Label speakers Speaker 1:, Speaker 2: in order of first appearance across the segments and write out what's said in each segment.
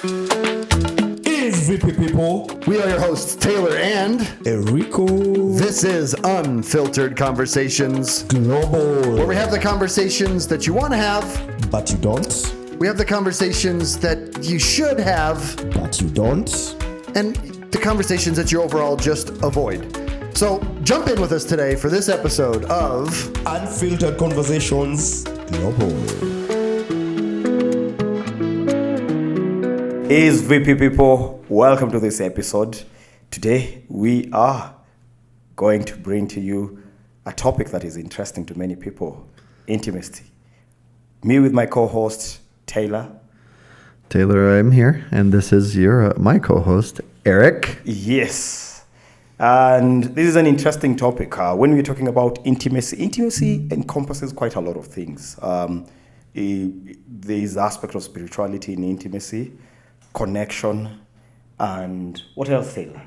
Speaker 1: Is VP people.
Speaker 2: We are your hosts, Taylor and
Speaker 1: Enrico.
Speaker 2: This is Unfiltered Conversations
Speaker 1: Global.
Speaker 2: where we have the conversations that you want to have.
Speaker 1: But you don't.
Speaker 2: We have the conversations that you should have.
Speaker 1: But you don't.
Speaker 2: And the conversations that you overall just avoid. So jump in with us today for this episode of
Speaker 1: Unfiltered Conversations Global.
Speaker 3: Is VP people, welcome to this episode. Today we are going to bring to you a topic that is interesting to many people, intimacy. Me with my co-host Taylor.
Speaker 2: Taylor, I'm here, and this is my co-host Eric.
Speaker 3: Yes, and this is an interesting topic. When we're talking about intimacy encompasses quite a lot of things. There is aspect of spirituality in intimacy, connection, and what else, Taylor?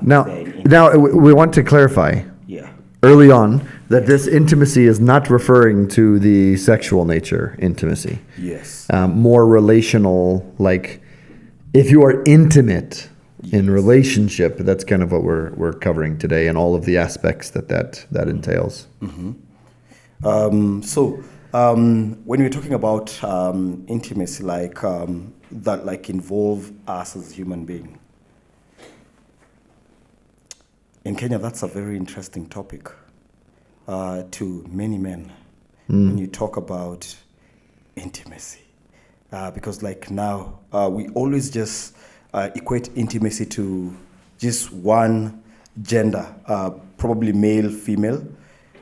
Speaker 2: Now we want to clarify early on that this intimacy is not referring to the sexual nature intimacy.
Speaker 3: Yes.
Speaker 2: More relational, like if you are intimate in relationship, that's kind of what we're covering today and all of the aspects that entails.
Speaker 3: Mm-hmm. When we're talking about intimacy, that involve us as human beings. In Kenya, that's a very interesting topic to many men when you talk about intimacy. Because now we always just equate intimacy to just one gender, probably male, female.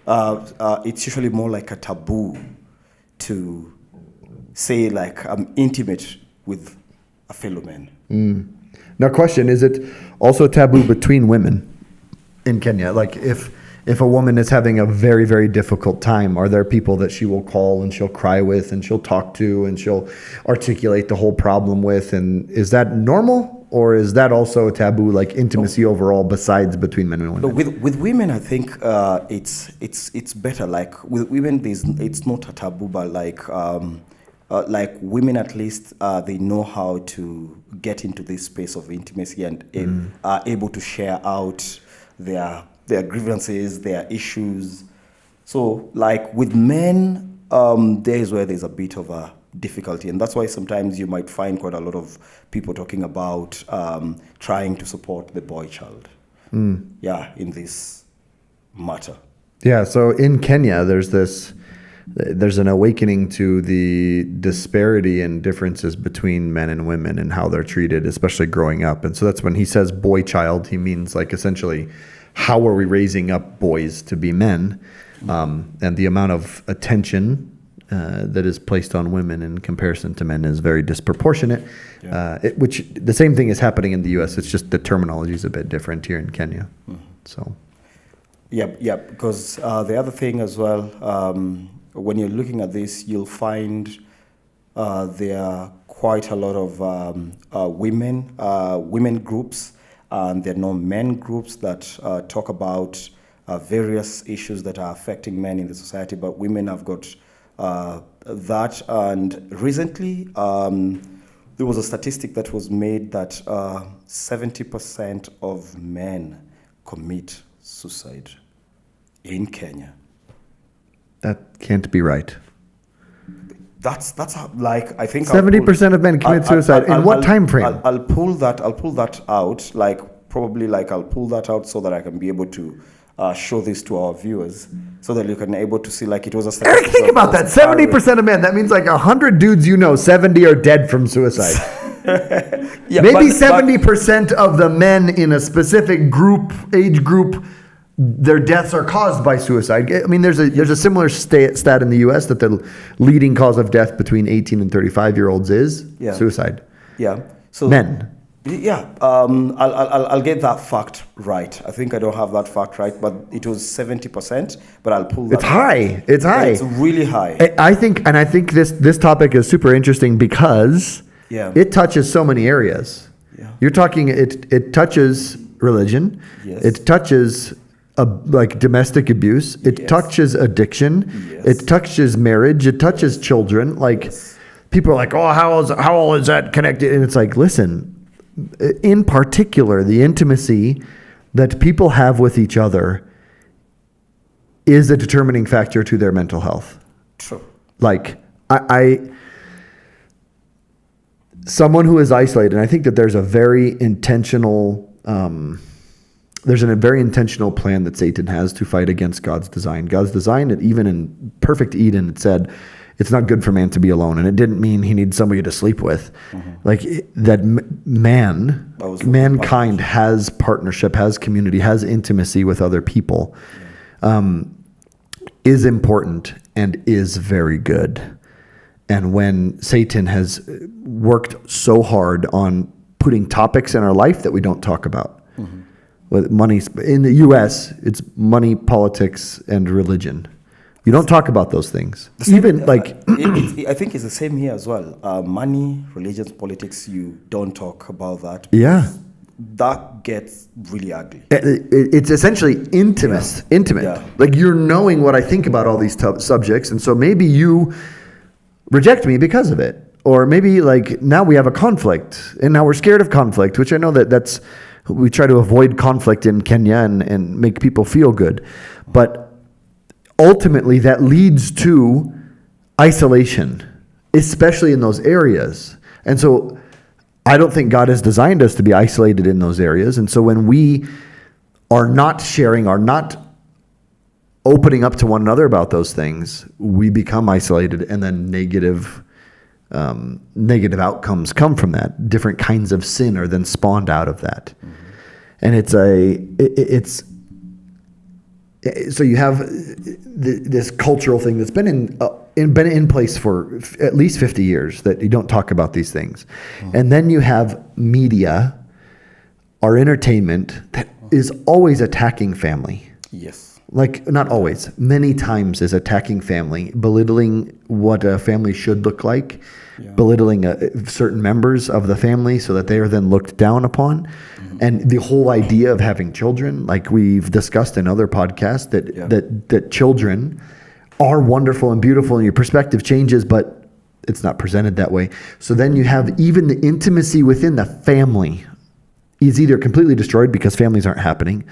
Speaker 3: It's usually more like a taboo to say I'm intimate with a fellow man.
Speaker 2: Now, question, is it also taboo between women in Kenya? Like if a woman is having a very, very difficult time, are there people that she will call and she'll cry with and she'll talk to and she'll articulate the whole problem with? And is that normal, or is that also a taboo, like intimacy overall, besides between men and women?
Speaker 3: No, with women, I think it's better. Like with women, it's not a taboo, but like women, at least they know how to get into this space of intimacy and are able to share out their grievances, their issues. So like with men, there is where there's a bit of a difficulty, and that's why sometimes you might find quite a lot of people talking about trying to support the boy child. In this matter. Yeah,
Speaker 2: so in Kenya, there's an awakening to the disparity and differences between men and women and how they're treated, especially growing up. And so that's when he says boy child, he means essentially how are we raising up boys to be men, and the amount of attention that is placed on women in comparison to men is very disproportionate, which the same thing is happening in the U.S. It's just the terminology is a bit different here in Kenya. So.
Speaker 3: Yeah, because the other thing as well, when you're looking at this, you'll find there are quite a lot of women groups, and there are no men groups that talk about various issues that are affecting men in the society, but women have got that. And recently, there was a statistic that was made that 70% of men commit suicide in Kenya.
Speaker 2: That can't be right.
Speaker 3: That's I think
Speaker 2: 70% of men commit suicide. In what time frame?
Speaker 3: I'll pull that out. I'll pull that out so that I can be able to show this to our viewers, so that you can able to see it was a statistic.
Speaker 2: Eric, think about that. 70% of men. That means 100 dudes 70 are dead from suicide. Maybe 70% of the men in a specific age group, their deaths are caused by suicide. I mean, there's a similar stat in the U.S. that the leading cause of death between 18 and 35-year-olds is suicide.
Speaker 3: Yeah. So
Speaker 2: men.
Speaker 3: Yeah. I'll get that fact right. I think I don't have that fact right, but it was 70%. But I'll pull that.
Speaker 2: It's high. It's high.
Speaker 3: Yeah, it's really high.
Speaker 2: I think this topic is super interesting because it touches so many areas. Yeah. You're talking. It touches religion. Yes. It touches domestic abuse. It touches addiction. Yes. It touches marriage. It touches children. people are like, oh, how all is that connected? And it's like, listen, in particular, the intimacy that people have with each other is a determining factor to their mental health.
Speaker 3: True.
Speaker 2: Like, someone who is isolated, and I think that there's a very intentional plan that Satan has to fight against God's design. God's design, it, even in perfect Eden, it said it's not good for man to be alone, and it didn't mean he needs somebody to sleep with. Like mankind has partnership, has community, has intimacy with other people, is important and is very good. And when Satan has worked so hard on putting topics in our life that we don't talk about, with money in the U.S., it's money, politics, and religion. You don't talk about those things. Even like,
Speaker 3: I think it's the same here as well. Money, religion, politics. You don't talk about that.
Speaker 2: Yeah,
Speaker 3: that gets really ugly.
Speaker 2: It's essentially intimate.
Speaker 3: Yeah.
Speaker 2: Like, you're knowing what I think about all these subjects, and so maybe you reject me because of it, or maybe like now we have a conflict, and now we're scared of conflict, which I know that's we try to avoid conflict in Kenya and make people feel good, but ultimately that leads to isolation, especially in those areas. And so I don't think God has designed us to be isolated in those areas. And so when we are not sharing, are not opening up to one another about those things, we become isolated, and then negative outcomes come from that. Different kinds of sin are then spawned out of that. And so you have this cultural thing that's been in place for at least 50 years, that you don't talk about these things. And then you have media, our entertainment, that is always attacking family.
Speaker 3: Yes.
Speaker 2: Like, not always, many times is attacking family, belittling what a family should look like, belittling certain members of the family so that they are then looked down upon. And the whole idea of having children, like we've discussed in other podcasts, that children are wonderful and beautiful, and your perspective changes, but it's not presented that way. So then you have even the intimacy within the family is either completely destroyed because families aren't happening,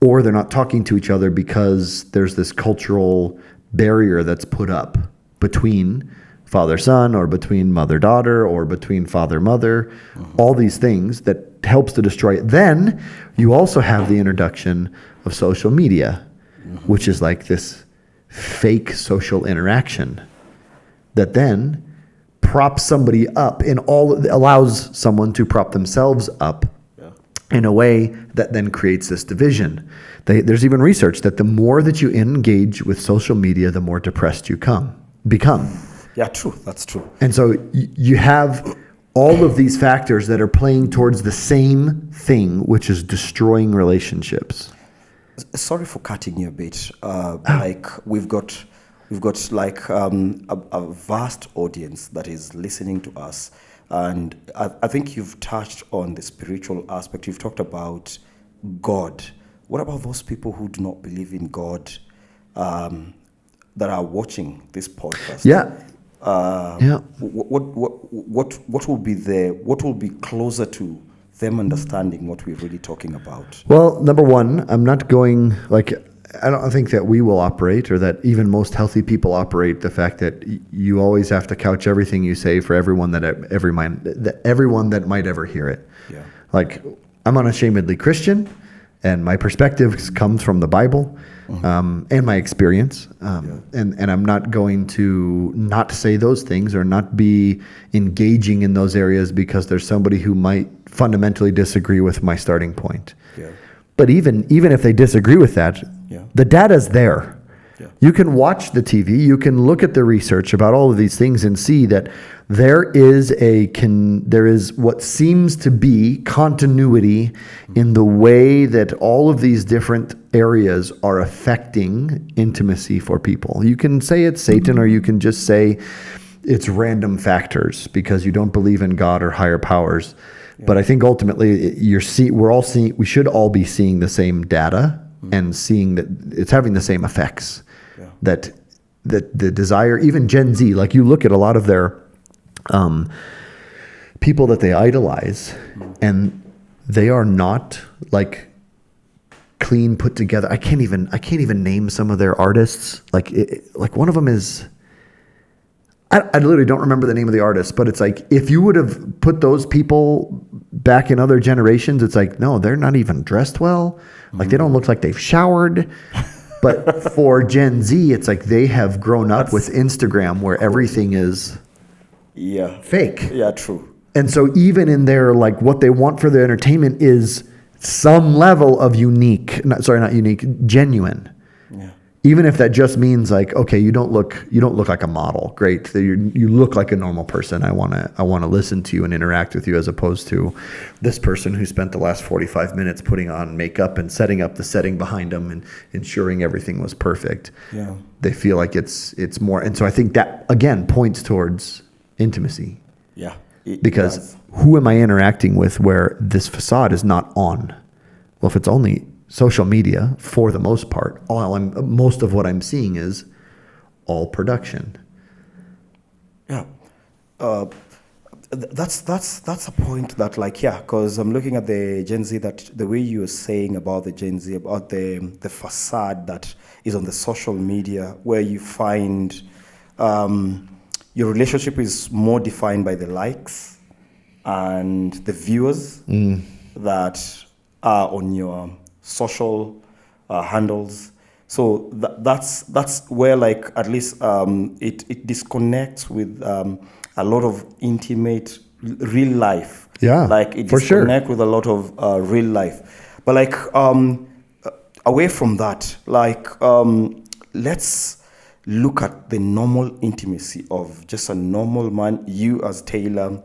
Speaker 2: or they're not talking to each other because there's this cultural barrier that's put up between father-son, or between mother-daughter, or between father-mother, all these things that helps to destroy it. Then you also have the introduction of social media, which is like this fake social interaction that then props somebody up allows someone to prop themselves up in a way that then creates this division. There's even research that the more that you engage with social media, the more depressed you become.
Speaker 3: Yeah, true. That's true.
Speaker 2: And so you have all of these factors that are playing towards the same thing, which is destroying relationships.
Speaker 3: Sorry for cutting you a bit. Like we've got like a vast audience that is listening to us. And I think you've touched on the spiritual aspect. You've talked about God. What about those people who do not believe in God, that are watching this podcast? What will be closer to them understanding what we're really talking about?
Speaker 2: Well, number one, I'm not going I don't think that we will operate, or that even most healthy people operate, the fact that you always have to couch everything you say for everyone that might ever hear it.
Speaker 3: Yeah.
Speaker 2: Like, I'm unashamedly Christian, and my perspectives comes from the Bible, and my experience. And I'm not going to not say those things or not be engaging in those areas because there's somebody who might fundamentally disagree with my starting point.
Speaker 3: Yeah.
Speaker 2: But even if they disagree with that, the data's there. Yeah. You can watch the TV, you can look at the research about all of these things and see that there is what seems to be continuity in the way that all of these different areas are affecting intimacy for people. You can say it's Satan, or you can just say it's random factors because you don't believe in God or higher powers. Yeah. But I think ultimately we should all be seeing the same data and seeing that it's having the same effects. Yeah. That the desire, even Gen Z, like you look at a lot of their people that they idolize, and they are not like clean, put together. I can't even name some of their artists. Like one of them is, I literally don't remember the name of the artist, but it's like, if you would have put those people back in other generations, it's like, no, they're not even dressed well. Like they don't look like they've showered. But for Gen Z, it's like they have grown up with Instagram, where everything is fake.
Speaker 3: Yeah, true.
Speaker 2: And so even in their, like, what they want for their entertainment is some level of genuine.
Speaker 3: Yeah.
Speaker 2: Even if that just means like, okay, you don't look like a model. Great. You look like a normal person. I want to listen to you and interact with you, as opposed to this person who spent the last 45 minutes putting on makeup and setting up the setting behind them and ensuring everything was perfect.
Speaker 3: Yeah.
Speaker 2: They feel like it's more. And so I think that, again, points towards intimacy.
Speaker 3: Yeah.
Speaker 2: Because who am I interacting with where this facade is not on? Well, if it's only social media, for the most part, most of what I'm seeing is all production.
Speaker 3: Yeah. That's a point that, like, yeah, because I'm looking at the Gen Z, that the way you were saying about the Gen Z, about the facade that is on the social media, where you find your relationship is more defined by the likes and the viewers that are on your social handles. So that's where, like, at least it disconnects with a lot of intimate real life.
Speaker 2: Yeah,
Speaker 3: like it
Speaker 2: for sure.
Speaker 3: disconnect with a lot of real life. But like away from that, like let's look at the normal intimacy of just a normal man. You as Taylor.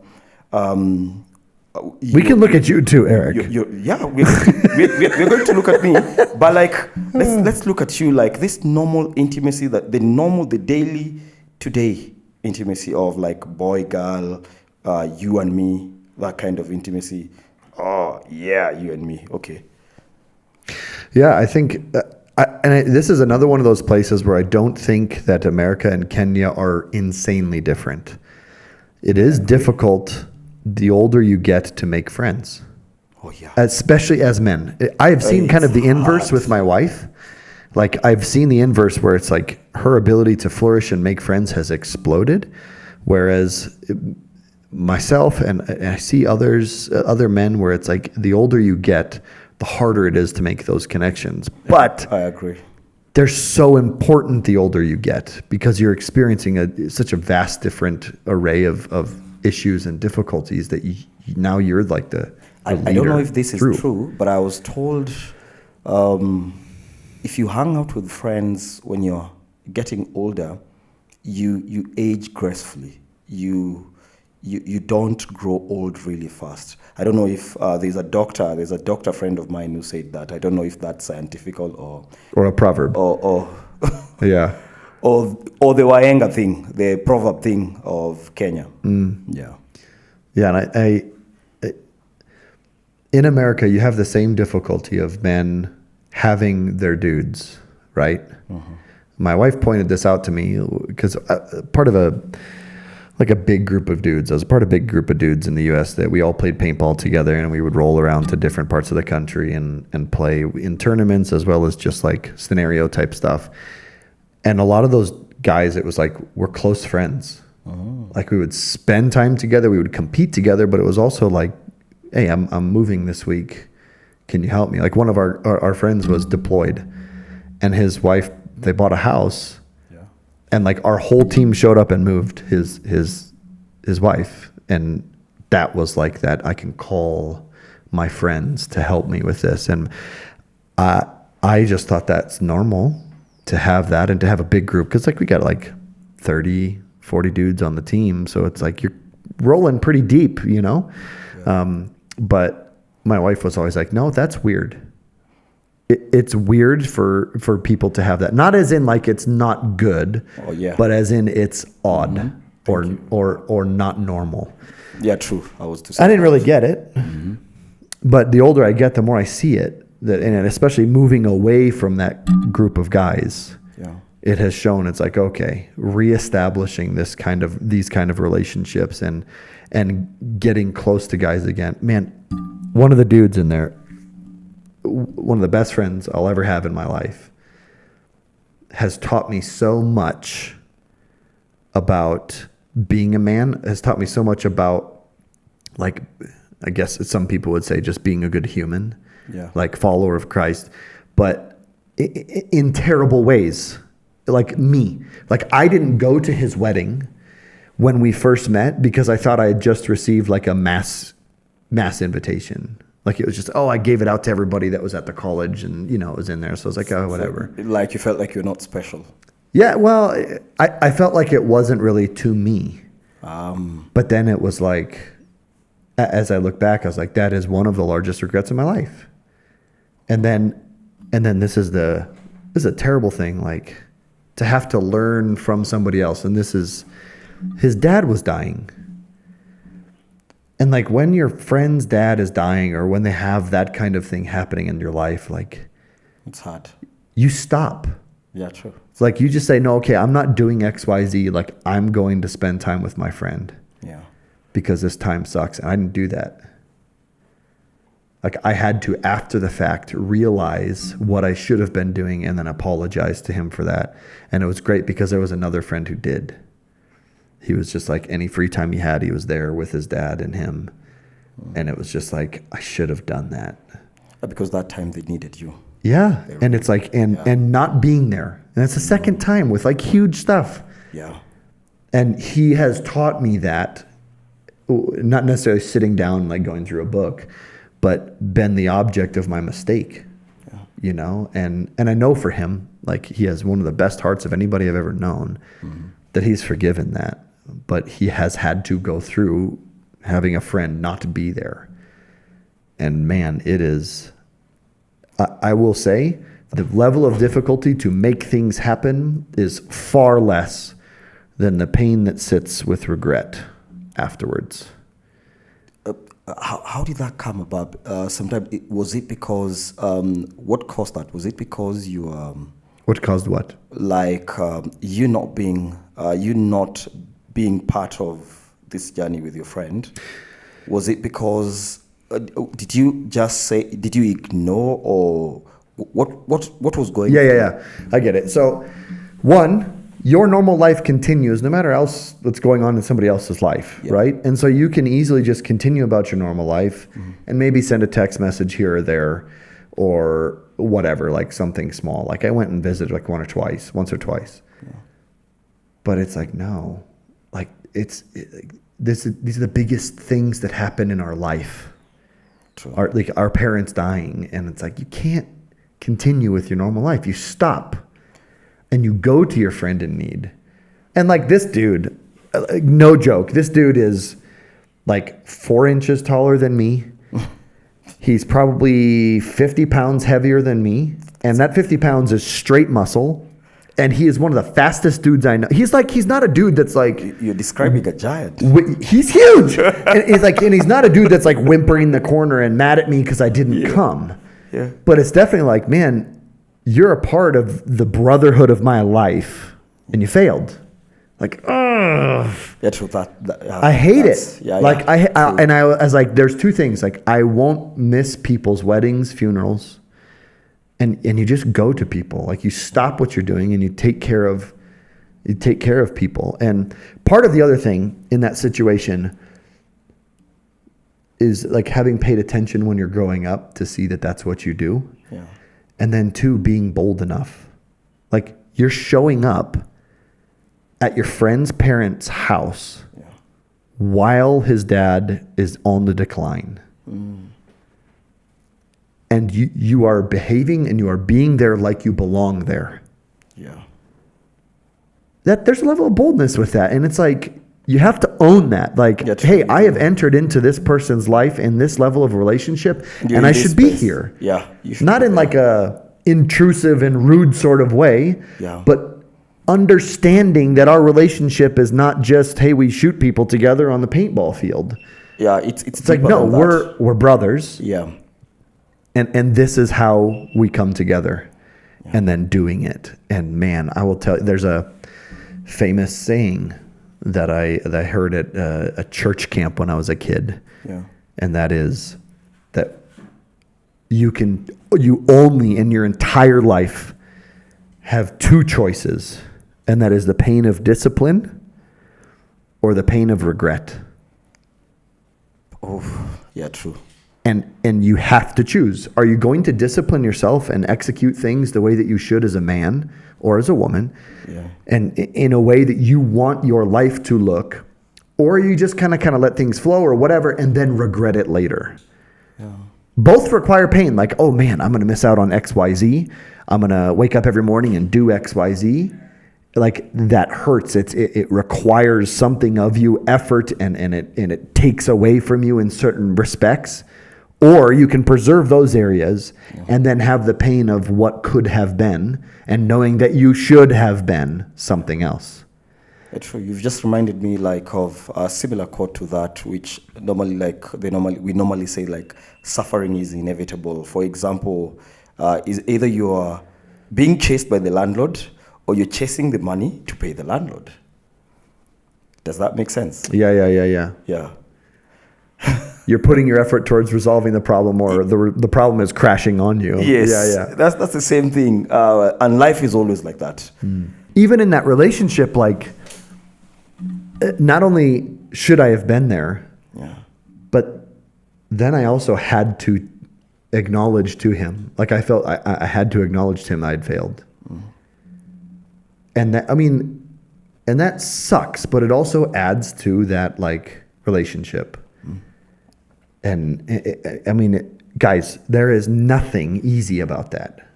Speaker 2: We can look at you too, Eric.
Speaker 3: Yeah, we're going to look at me, but like let's look at you, like this normal intimacy, that the daily today intimacy of like boy, girl, you and me, that kind of intimacy. Oh yeah, you and me. Okay.
Speaker 2: Yeah, I think, this is another one of those places where I don't think that America and Kenya are insanely different. It is difficult the older you get to make friends.
Speaker 3: Oh yeah.
Speaker 2: Especially as men. I have seen kind of the inverse with my wife. Like, I've seen the inverse where it's like her ability to flourish and make friends has exploded. Whereas myself and I see other men where it's like the older you get, the harder it is to make those connections. But
Speaker 3: I agree.
Speaker 2: They're so important the older you get, because you're experiencing such a vast different array of issues and difficulties that now you're like the
Speaker 3: I don't know if this is true, but I was told if you hang out with friends when you're getting older, you age gracefully. You don't grow old really fast. I don't know if there's a doctor friend of mine who said that. I don't know if that's scientific or
Speaker 2: a proverb
Speaker 3: or
Speaker 2: yeah,
Speaker 3: or the Waenga thing, the proverb thing of Kenya. Yeah.
Speaker 2: And I in America, you have the same difficulty of men having their dudes, right? Mm-hmm. My wife pointed this out to me because part of a big group of dudes. I was a part of a big group of dudes in the U.S. that we all played paintball together, and we would roll around to different parts of the country and play in tournaments as well as just like scenario type stuff. And a lot of those guys, it was like, we're close friends. Oh. Like, we would spend time together, we would compete together, but it was also like, hey, I'm moving this week. Can you help me? Like, one of our friends was deployed, and his wife, they bought a house. Yeah. And like, our whole team showed up and moved his wife. And that was like that. I can call my friends to help me with this. And I just thought that's normal to have that and to have a big group. Cause like, we got like 30, 40 dudes on the team. So it's like, you're rolling pretty deep, you know? Yeah. But my wife was always like, no, that's weird. It's weird for people to have that. Not as in like it's not good, but as in it's odd or not normal.
Speaker 3: Yeah, true. I
Speaker 2: didn't really get it. Mm-hmm. But the older I get, the more I see it. And especially moving away from that group of guys. Yeah. it has shown it's like, okay, reestablishing these kind of relationships and getting close to guys again. Man, one of the dudes in there, one of the best friends I'll ever have in my life, has taught me so much about being a man, has taught me so much about, like, I guess some people would say just being a good human, like follower of Christ, but in terrible ways. Like me, like I didn't go to his wedding when we first met because I thought I had just received like a mass invitation. Like it was just, I gave it out to everybody that was at the college and, it was in there. So I was like, whatever.
Speaker 3: Like you felt like you're not special.
Speaker 2: Yeah, well, I felt like it wasn't really to me. But then it was like, as I look back, I was like, that is one of the largest regrets of my life. And then this is a terrible thing, like to have to learn from somebody else. And his dad was dying. And like when your friend's dad is dying or when they have that kind of thing happening in your life, like
Speaker 3: it's hard.
Speaker 2: You stop.
Speaker 3: Yeah, true.
Speaker 2: It's like you just say, no, okay, I'm not doing XYZ. Like I'm going to spend time with my friend.
Speaker 3: Yeah.
Speaker 2: Because this time sucks. And I didn't do that. Like I had to, after the fact, realize what I should have been doing and then apologize to him for that. And it was great because there was another friend who did. He was just like any free time he had, he was there with his dad and him. And it was just like, I should have done that.
Speaker 3: Because that time they needed you.
Speaker 2: Yeah. And it's like, and not being there. And it's the second time with like huge stuff.
Speaker 3: Yeah.
Speaker 2: And he has taught me that, not necessarily sitting down, like going through a book, but been the object of my mistake, and I know for him, like he has one of the best hearts of anybody I've ever known, that he's forgiven that, but he has had to go through having a friend not be there. And man, it is, I will say the level of difficulty to make things happen is far less than the pain that sits with regret afterwards.
Speaker 3: How did that come about? Sometimes was it because what caused that? Was it because you
Speaker 2: what caused what?
Speaker 3: Like you not being part of this journey with your friend? Was it because did you ignore or what was going?
Speaker 2: Yeah. I get it. So, one. Your normal life continues no matter else what's going on in somebody else's life, right? And so you can easily just continue about your normal life and maybe send a text message here or there or whatever, like something small. Like I went and visited like once or twice. Yeah. But it's like, no, like these are the biggest things that happen in our life. True. Our parents dying. And it's like, you can't continue with your normal life. You stop. And you go to your friend in need. And like this dude, no joke, this dude is like 4 inches taller than me. He's probably 50 pounds heavier than me. And that 50 pounds is straight muscle. And he is one of the fastest dudes I know. He's not a dude that's like...
Speaker 3: You're describing a giant.
Speaker 2: He's huge. and he's not a dude that's like whimpering the corner and mad at me because I didn't come. Yeah. But it's definitely like, man... You're a part of the brotherhood of my life, and you failed. Like, ugh.
Speaker 3: Yeah, true.
Speaker 2: I hate it.
Speaker 3: Yeah,
Speaker 2: like I was like, there's two things. Like, I won't miss people's weddings, funerals, and you just go to people. Like, you stop what you're doing and you take care of people. And part of the other thing in that situation is like having paid attention when you're growing up to see that that's what you do. Yeah. And then 2, being bold enough. Like you're showing up at your friend's parents' house while his dad is on the decline. And you are behaving and you are being there like you belong there. Yeah. There's a level of boldness with that. And it's like, you have to own that. Like, hey, I have entered into this person's life in this level of relationship, and I should be here.
Speaker 3: Yeah.
Speaker 2: Not in like a intrusive and rude sort of way, but understanding that our relationship is not just, hey, we shoot people together on the paintball field.
Speaker 3: Yeah, it's
Speaker 2: like, no, we're brothers.
Speaker 3: Yeah.
Speaker 2: And this is how we come together. and then doing it. And man, I will tell you, there's a famous saying that I heard at a church camp when I was a kid.
Speaker 3: Yeah.
Speaker 2: And that is that you only in your entire life have two choices, and that is the pain of discipline or the pain of regret.
Speaker 3: Oh, yeah, true.
Speaker 2: And you have to choose. Are you going to discipline yourself and execute things the way that you should as a man or as a woman, and in a way that you want your life to look, or you just kind of let things flow or whatever and then regret it later?
Speaker 3: Yeah.
Speaker 2: Both require pain. Like, oh man, I'm going to miss out on XYZ. I'm going to wake up every morning and do XYZ. Like, that hurts. It requires something of you, effort, and it takes away from you in certain respects. Or you can preserve those areas and then have the pain of what could have been and knowing that you should have been something else.
Speaker 3: It's true. You've just reminded me of a similar quote to that, which normally we normally say suffering is inevitable. For example, is either you are being chased by the landlord or you're chasing the money to pay the landlord. Does that make sense?
Speaker 2: Yeah.
Speaker 3: Yeah.
Speaker 2: You're putting your effort towards resolving the problem, or the problem is crashing on you.
Speaker 3: Yes.
Speaker 2: Yeah.
Speaker 3: That's the same thing. And life is always like that.
Speaker 2: Even in that relationship, not only should I have been there, but then I also had to acknowledge to him, I felt I had to acknowledge to him I'd failed. And that sucks, but it also adds to that relationship. And guys, there is nothing easy about that.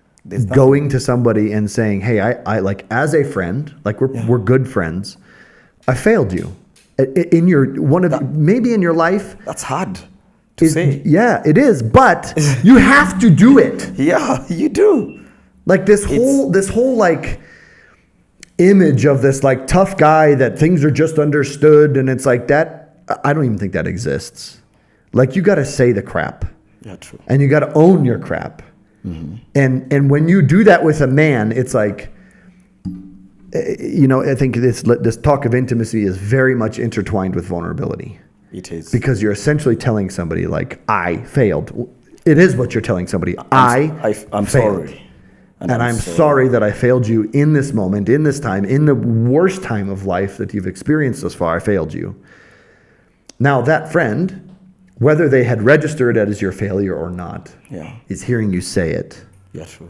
Speaker 2: Going to somebody and saying, "Hey, I as a friend, we're good friends. I failed you in maybe in your life."
Speaker 3: That's hard to say.
Speaker 2: Yeah, it is, but you have to do it.
Speaker 3: Yeah, you do.
Speaker 2: This whole image of this tough guy that things are just understood, and it's that I don't even think that exists. You got to say the crap.
Speaker 3: Yeah, true.
Speaker 2: And you got to own your crap. Mm-hmm. And when you do that with a man, it's I think this talk of intimacy is very much intertwined with vulnerability.
Speaker 3: It is.
Speaker 2: Because you're essentially telling somebody I failed. It is what you're telling somebody. I'm failed.
Speaker 3: Sorry.
Speaker 2: And I'm sorry that I failed you in this moment, in this time, in the worst time of life that you've experienced thus far. I failed you. Now that friend, whether they had registered it as your failure or not, is hearing you say it.
Speaker 3: Yeah, true.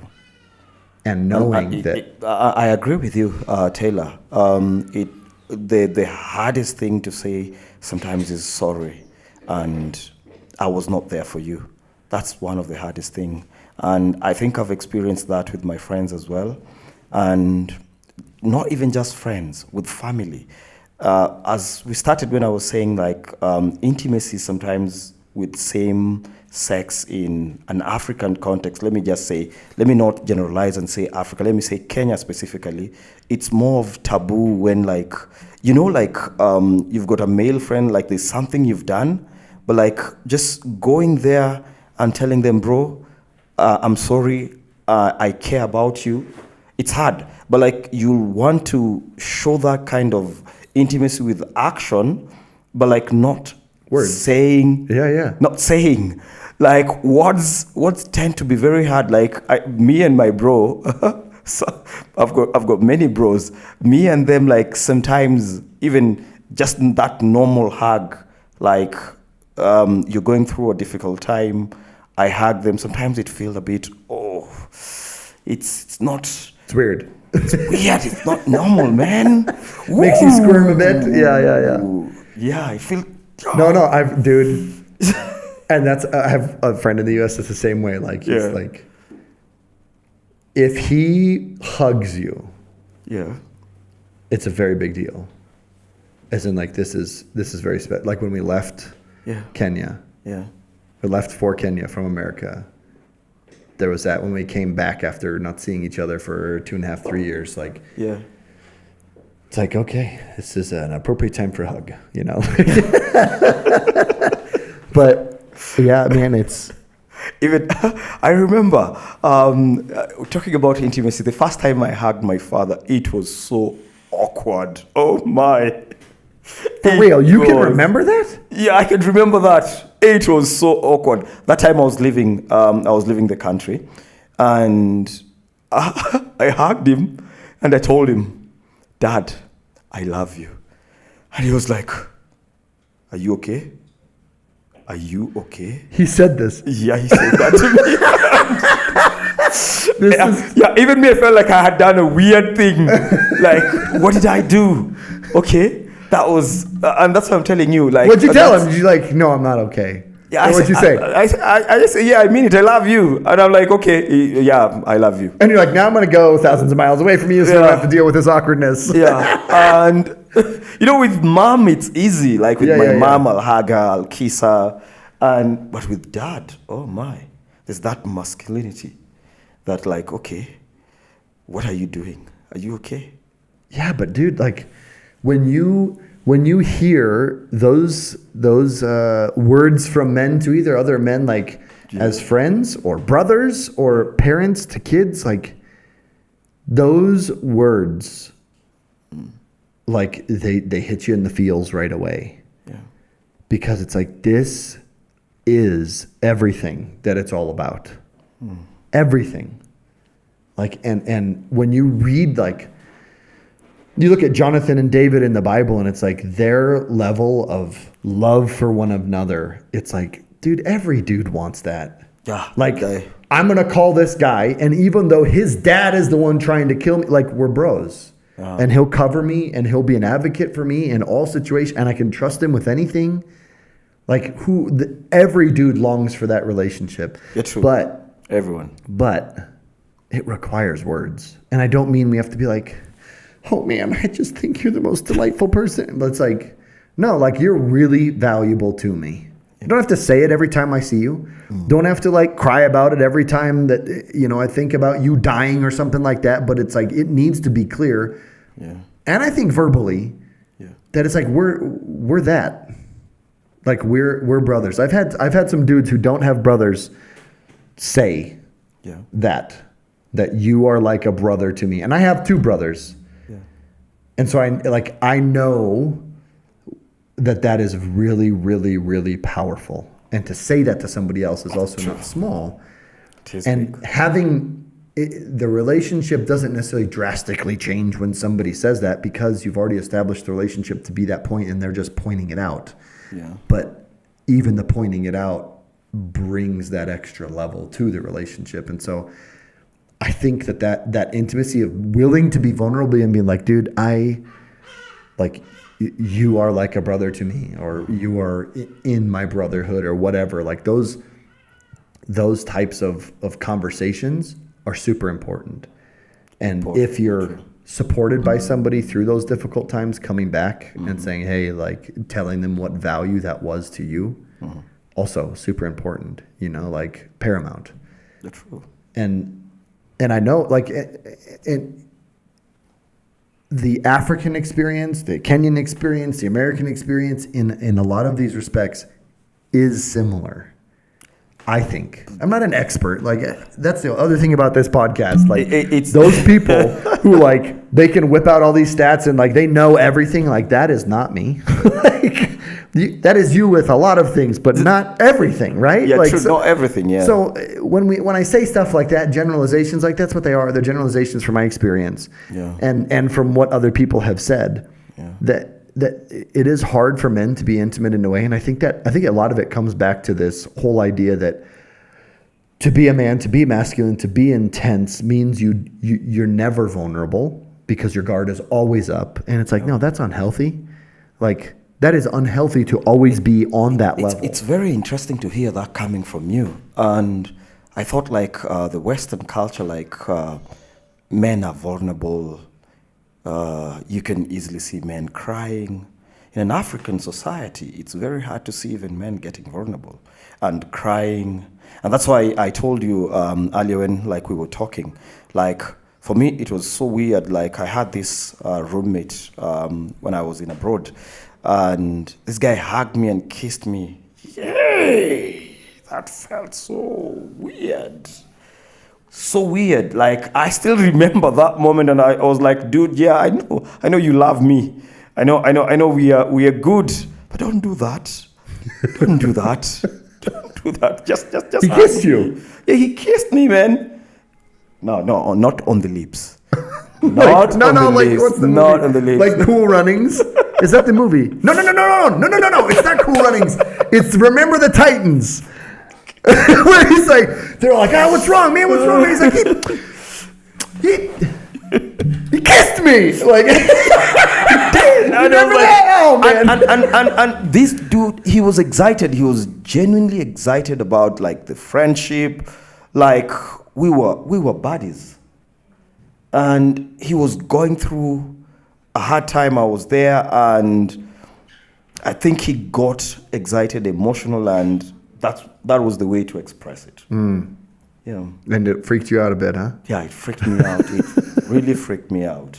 Speaker 2: And knowing that...
Speaker 3: I agree with you, Taylor. The hardest thing to say sometimes is sorry, and I was not there for you. That's one of the hardest things. And I think I've experienced that with my friends as well. And not even just friends, with family. As we started when I was saying intimacy sometimes with same sex in an African context, let me not generalize and say Africa, let me say Kenya specifically, it's more of taboo when you've got a male friend, there's something you've done, but just going there and telling them, bro, I'm sorry, I care about you, it's hard. But you want to show that kind of intimacy with action, but not
Speaker 2: words.
Speaker 3: Saying.
Speaker 2: Yeah.
Speaker 3: Not saying. Words tend to be very hard. Me and my bro, so I've got many bros. Me and them, sometimes even just that normal hug, you're going through a difficult time, I hug them. Sometimes it feels a bit, it's not.
Speaker 2: It's weird.
Speaker 3: It's weird. It's not normal, man.
Speaker 2: Makes you squirm a bit. Yeah.
Speaker 3: Yeah, I feel.
Speaker 2: No, dude. And I have a friend in the U.S. that's the same way. If he hugs you, it's a very big deal. As in, this is very special. When we left Kenya, we left for Kenya from America. There was that when we came back after not seeing each other for 2.5, 3 years. It's okay, this is an appropriate time for a hug, But yeah, man,
Speaker 3: Even I remember talking about intimacy. The first time I hugged my father, it was so awkward. Oh my!
Speaker 2: For real, you can remember that?
Speaker 3: Yeah, I can remember that. It was so awkward. That time I was leaving the country, and I hugged him, and I told him, "Dad, I love you," and he was like, "Are you okay? Are you okay?"
Speaker 2: He said this.
Speaker 3: Yeah, he said that to me. Yeah, even me, I felt like I had done a weird thing. Like, what did I do? Okay, that was, and that's what I'm telling you. Like,
Speaker 2: What'd you tell him? Did you like, no, I'm not okay?
Speaker 3: Yeah,
Speaker 2: What'd you say?
Speaker 3: I just say, yeah, I mean it. I love you, and I'm like, okay, yeah, I love you.
Speaker 2: And you're like, now I'm gonna go thousands of miles away from you, so I don't have to deal with this awkwardness.
Speaker 3: Yeah, and with mom, it's easy. Like with my mom, I'll hug her, I'll kiss her, but with dad, oh my, there's that masculinity, that like, okay, what are you doing? Are you okay?
Speaker 2: Yeah, but dude, like, when you hear those words from men to either other men, like as friends or brothers or parents to kids, like those words, like they hit you in the feels right away.
Speaker 3: Yeah.
Speaker 2: Because it's like, this is everything that it's all about. Everything. Like, and when you read, like, you look at Jonathan and David in the Bible, and it's like their level of love for one another. It's like, dude, every dude wants that.
Speaker 3: Yeah.
Speaker 2: Like, I'm going to call this guy, and even though his dad is the one trying to kill me, like, we're bros. And he'll cover me, and he'll be an advocate for me in all situations, and I can trust him with anything. Like, every dude longs for that relationship.
Speaker 3: Yeah, true.
Speaker 2: Everyone. But it requires words. And I don't mean we have to be like, oh man, I just think you're the most delightful person. But it's like, no, like, you're really valuable to me. You don't have to say it every time I see you. Don't have to like cry about it every time that, I think about you dying or something like that. But it's like, it needs to be clear.
Speaker 3: Yeah.
Speaker 2: And I think verbally that it's like, we're that. Like, we're brothers. I've had some dudes who don't have brothers say that you are like a brother to me. And I have two brothers. And so I know that is really, really, really powerful. And to say that to somebody else is also not small. And having the relationship doesn't necessarily drastically change when somebody says that, because you've already established the relationship to be that point and they're just pointing it out.
Speaker 3: Yeah.
Speaker 2: But even the pointing it out brings that extra level to the relationship. And so I think that intimacy of willing to be vulnerable and being like, dude, you are like a brother to me, or you are in my brotherhood, or whatever. Like those types of conversations are super important. And if you're supported by somebody through those difficult times, coming back and saying, hey, like telling them what value that was to you, also super important, like paramount.
Speaker 3: That's true.
Speaker 2: And I know, like, in the African experience, the Kenyan experience, the American experience, in a lot of these respects, is similar. I think. I'm not an expert. Like, that's the other thing about this podcast. Like, it's those people who, like, they can whip out all these stats and, like, they know everything. Like, that is not me. Like, that is you with a lot of things, but not everything, right?
Speaker 3: Yeah,
Speaker 2: like,
Speaker 3: true. Not everything, yeah.
Speaker 2: So when I say stuff like that, generalizations, like, that's what they are. They're generalizations from my experience.
Speaker 3: Yeah.
Speaker 2: And from what other people have said. Yeah. That it is hard for men to be intimate in a way. And I think a lot of it comes back to this whole idea that to be a man, to be masculine, to be intense means you're never vulnerable because your guard is always up. And it's like, no, that's unhealthy. Like, that is unhealthy to always be on that level.
Speaker 3: It's very interesting to hear that coming from you. And I thought, like, the Western culture, like, men are vulnerable. You can easily see men crying. In an African society, it's very hard to see even men getting vulnerable and crying. And that's why I told you earlier when, like, we were talking, like, for me, it was so weird. Like, I had this roommate when I was in abroad, and this guy hugged me and kissed me. Yay! that felt so weird. So weird. Like, I still remember that moment, and I was like, dude, yeah, I know you love me. I know we are good, but don't do that. Don't do that. Don't do that. Just
Speaker 2: He
Speaker 3: hug
Speaker 2: kissed
Speaker 3: me.
Speaker 2: you?
Speaker 3: Yeah, he kissed me, man. No, not on the lips.
Speaker 2: Like,
Speaker 3: Not on the
Speaker 2: like
Speaker 3: lips.
Speaker 2: what's the
Speaker 3: Not
Speaker 2: movie?
Speaker 3: on the lips.
Speaker 2: Like Cool Runnings? Is that the movie? No. It's not Cool Runnings. It's Remember the Titans. Where he's like, they're like, oh, what's wrong, man? What's wrong? He's like, he kissed me. Like, remember that? Oh, man.
Speaker 3: And this dude, he was excited. He was genuinely excited about like the friendship. Like, we were buddies. And he was going through a hard time. I was there, and I think he got excited, emotional, and that was the way to express it. Yeah.
Speaker 2: And it freaked you out a bit, huh?
Speaker 3: Yeah, it freaked me out. It really freaked me out.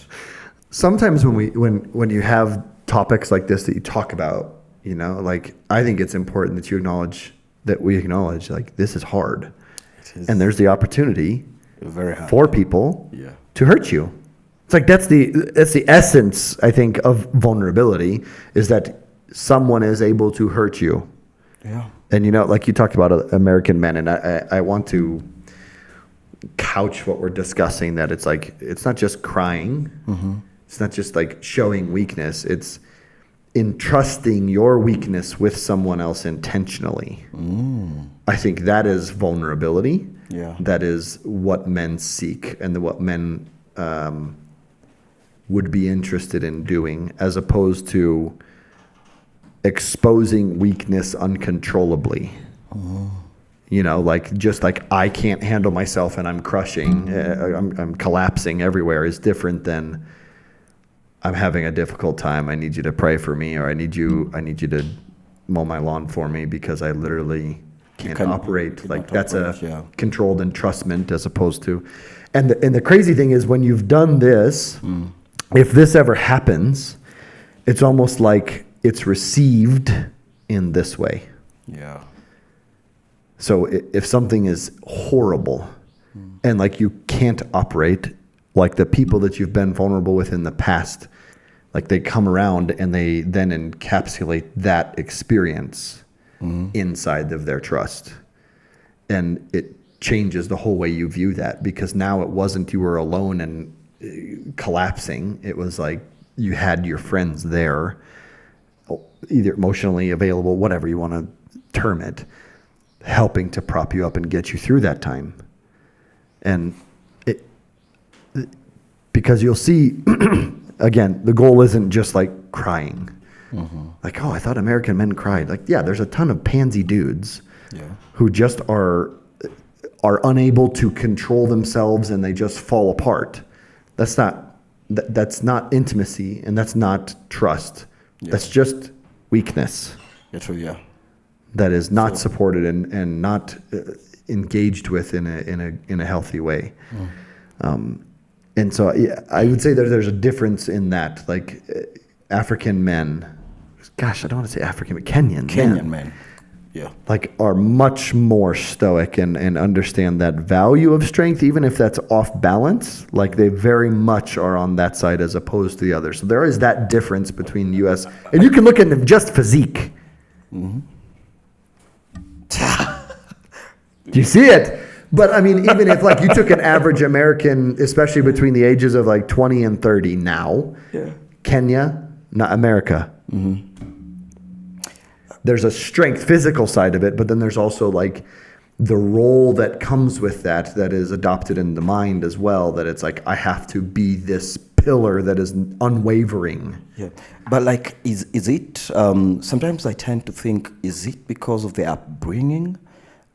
Speaker 2: Sometimes when you have topics like this that you talk about, you know, like, I think it's important that you acknowledge that we acknowledge, like, this is hard.
Speaker 3: It is
Speaker 2: And there's the opportunity
Speaker 3: very hard.
Speaker 2: for people
Speaker 3: Yeah.
Speaker 2: to hurt you. It's like that's the essence, I think, of vulnerability, is that someone is able to hurt you.
Speaker 3: Yeah.
Speaker 2: And, you know, like you talked about American men, and I want to couch what we're discussing, that it's like, it's not just crying. It's not just like showing weakness. It's entrusting your weakness with someone else intentionally. I think that is vulnerability.
Speaker 3: Yeah.
Speaker 2: That is what men seek, and what men would be interested in doing, as opposed to exposing weakness uncontrollably. You know, like, just like, I can't handle myself and I'm crushing, I'm collapsing everywhere, is different than, I'm having a difficult time, I need you to pray for me, or I need you to mow my lawn for me because I literally can't operate.
Speaker 3: cannot
Speaker 2: Like, that's
Speaker 3: operate,
Speaker 2: a
Speaker 3: yeah.
Speaker 2: controlled entrustment, as opposed to, and the crazy thing is, when you've done this, if this ever happens, it's almost like it's received in this way.
Speaker 3: Yeah.
Speaker 2: So if something is horrible, and like, you can't operate, like, the people that you've been vulnerable with in the past, like, they come around and they then encapsulate that experience inside of their trust. And it changes the whole way you view that, because now it wasn't you were alone and collapsing. It was like, you had your friends there, either emotionally available, whatever you want to term it, helping to prop you up and get you through that time. And because you'll see, again, the goal isn't just like crying. Like, oh, I thought American men cried. Like, yeah, there's a ton of pansy dudes who just are unable to control themselves, and they just fall apart. That's not intimacy, and that's not trust. That's just weakness.
Speaker 3: Yeah, true, yeah.
Speaker 2: That is not supported and not engaged with in a healthy way. And so, yeah, I would say there's a difference in that. Like, African men, gosh, I don't want to say African, but Kenyan men.
Speaker 3: Yeah.
Speaker 2: Like, are much more stoic and understand that value of strength, even if that's off balance. Like, they very much are on that side as opposed to the other. So there is that difference between the U.S. And you can look at them just physique. Do you see it? But I mean, even if like you took an average American, especially between the ages of like 20 and 30 now, Kenya, not America. There's a strength, physical side of it, but then there's also like the role that comes with that is adopted in the mind as well, that it's like, I have to be this pillar that is unwavering.
Speaker 3: Yeah, but like, is it, sometimes I tend to think, is it because of the upbringing,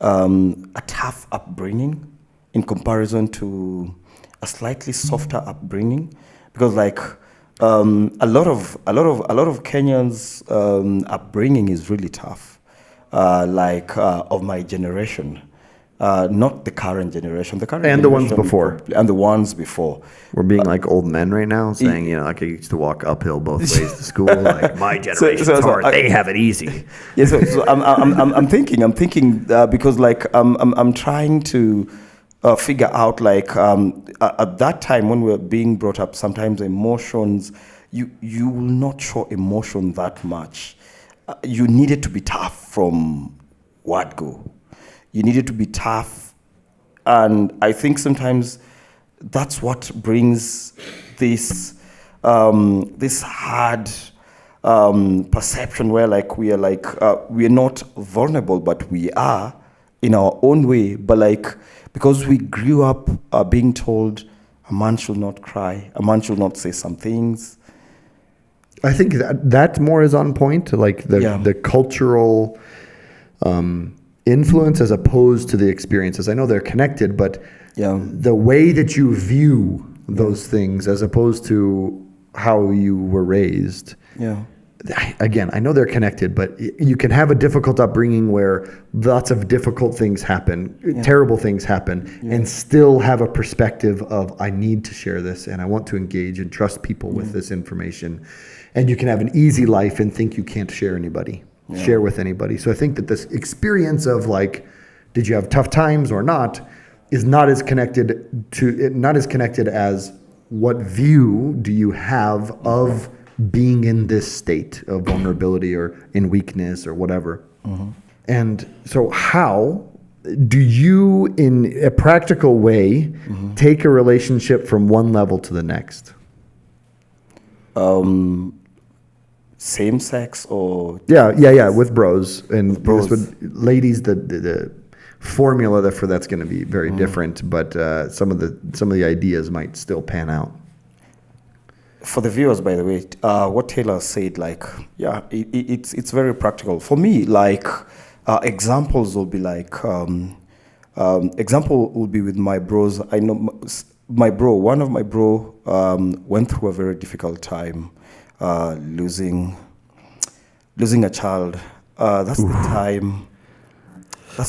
Speaker 3: a tough upbringing in comparison to a slightly softer upbringing? Because like, a lot of Kenyans' upbringing is really tough. Of my generation, not the current generation, the current
Speaker 2: And the ones
Speaker 3: generation
Speaker 2: before.
Speaker 3: and the ones before.
Speaker 2: We're being like old men right now, saying, like I used to walk uphill both ways to school. Like my generation's hard; they have it easy.
Speaker 3: Yeah, so I'm thinking because like I'm trying to figure out like at that time when we were being brought up, sometimes emotions you will not show emotion that much. You needed to be tough from word go. You needed to be tough, and I think sometimes that's what brings this this hard perception where like we are not vulnerable, but we are in our own way. But like because we grew up being told a man should not cry, a man should not say some things.
Speaker 2: I think that more is on point, like the cultural influence as opposed to the experiences. I know they're connected, but the way that you view those things as opposed to how you were raised.
Speaker 3: Yeah.
Speaker 2: Again, I know they're connected, but you can have a difficult upbringing where lots of difficult things happen, terrible things happen, and still have a perspective of, I need to share this and I want to engage and trust people with this information. And you can have an easy life and think you can't share with anybody. So I think that this experience of like, did you have tough times or not, is not as connected as what view do you have of being in this state of vulnerability or in weakness or whatever. Mm-hmm. And so how do you, in a practical way, take a relationship from one level to the next?
Speaker 3: Same sex or
Speaker 2: with bros and
Speaker 3: with bros.
Speaker 2: Ladies, the formula for that's going to be very different, but some of the ideas might still pan out.
Speaker 3: For the viewers, by the way, what Taylor said, like, it's very practical. For me, like, examples will be like, example will be with my bros. I know one of my bro went through a very difficult time, losing a child. That's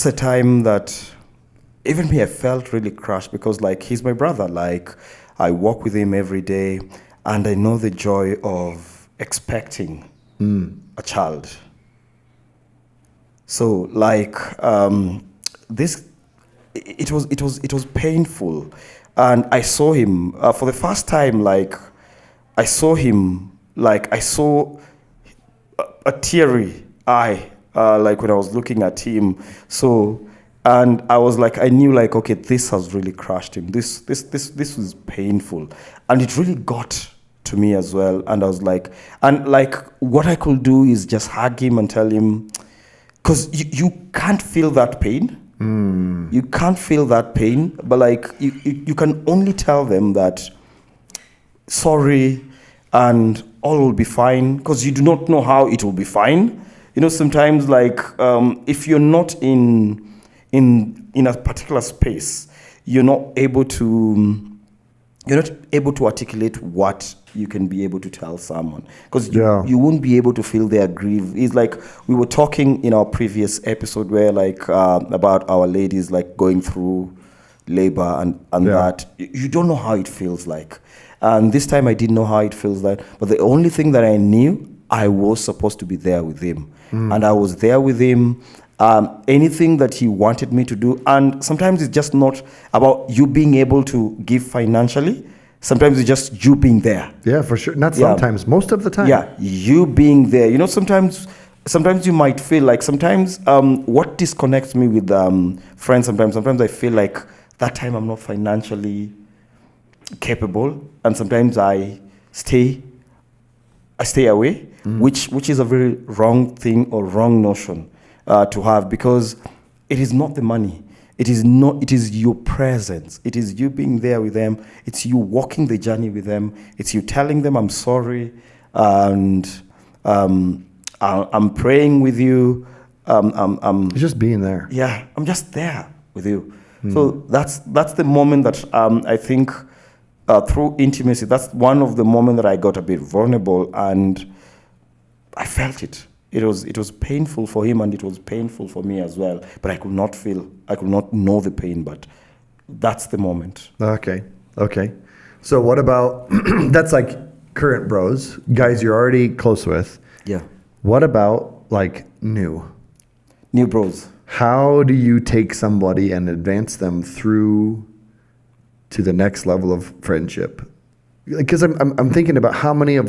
Speaker 3: the time that even me, I felt really crushed because, like, he's my brother. Like, I walk with him every day. And I know the joy of expecting a child. So, like, it was painful, and I saw him for the first time. Like, I saw a teary eye, like when I was looking at him. So, and I was like, I knew, like, okay, this has really crushed him. This was painful, and it really got to me as well. And I was like, and like, what I could do is just hug him and tell him, because you can't feel that pain. You can't feel that pain, but like, you can only tell them that sorry, and all will be fine, because you do not know how it will be fine. You know, sometimes, like, if you're not in a particular space, you're not able to articulate what you can be able to tell someone, because you won't be able to feel their grief. It's like we were talking in our previous episode where, like, about our ladies, like, going through labor and that you don't know how it feels like. And this time I didn't know how it feels like, but the only thing that I knew, I was supposed to be there with him, and I was there with him. Anything that he wanted me to do, and sometimes it's just not about you being able to give financially. Sometimes it's just you being there. Yeah,
Speaker 2: for sure. Not sometimes, most of the time.
Speaker 3: Yeah, you being there. You know, sometimes you might feel like what disconnects me with friends. Sometimes I feel like that time I'm not financially capable, and sometimes I stay away, which is a very wrong thing or wrong notion to have, because it is not the money. It is your presence. It is you being there with them. It's you walking the journey with them. It's you telling them, I'm sorry, and I'm praying with you.
Speaker 2: Just being there.
Speaker 3: Yeah, I'm just there with you. So that's the moment that I think through intimacy, that's one of the moments that I got a bit vulnerable, and I felt it. It was painful for him, and it was painful for me as well. But I could not know the pain. But that's the moment.
Speaker 2: Okay. So what about that's like current bros, guys you're already close with.
Speaker 3: Yeah.
Speaker 2: What about like new
Speaker 3: bros?
Speaker 2: How do you take somebody and advance them through to the next level of friendship? Because I'm thinking about how many of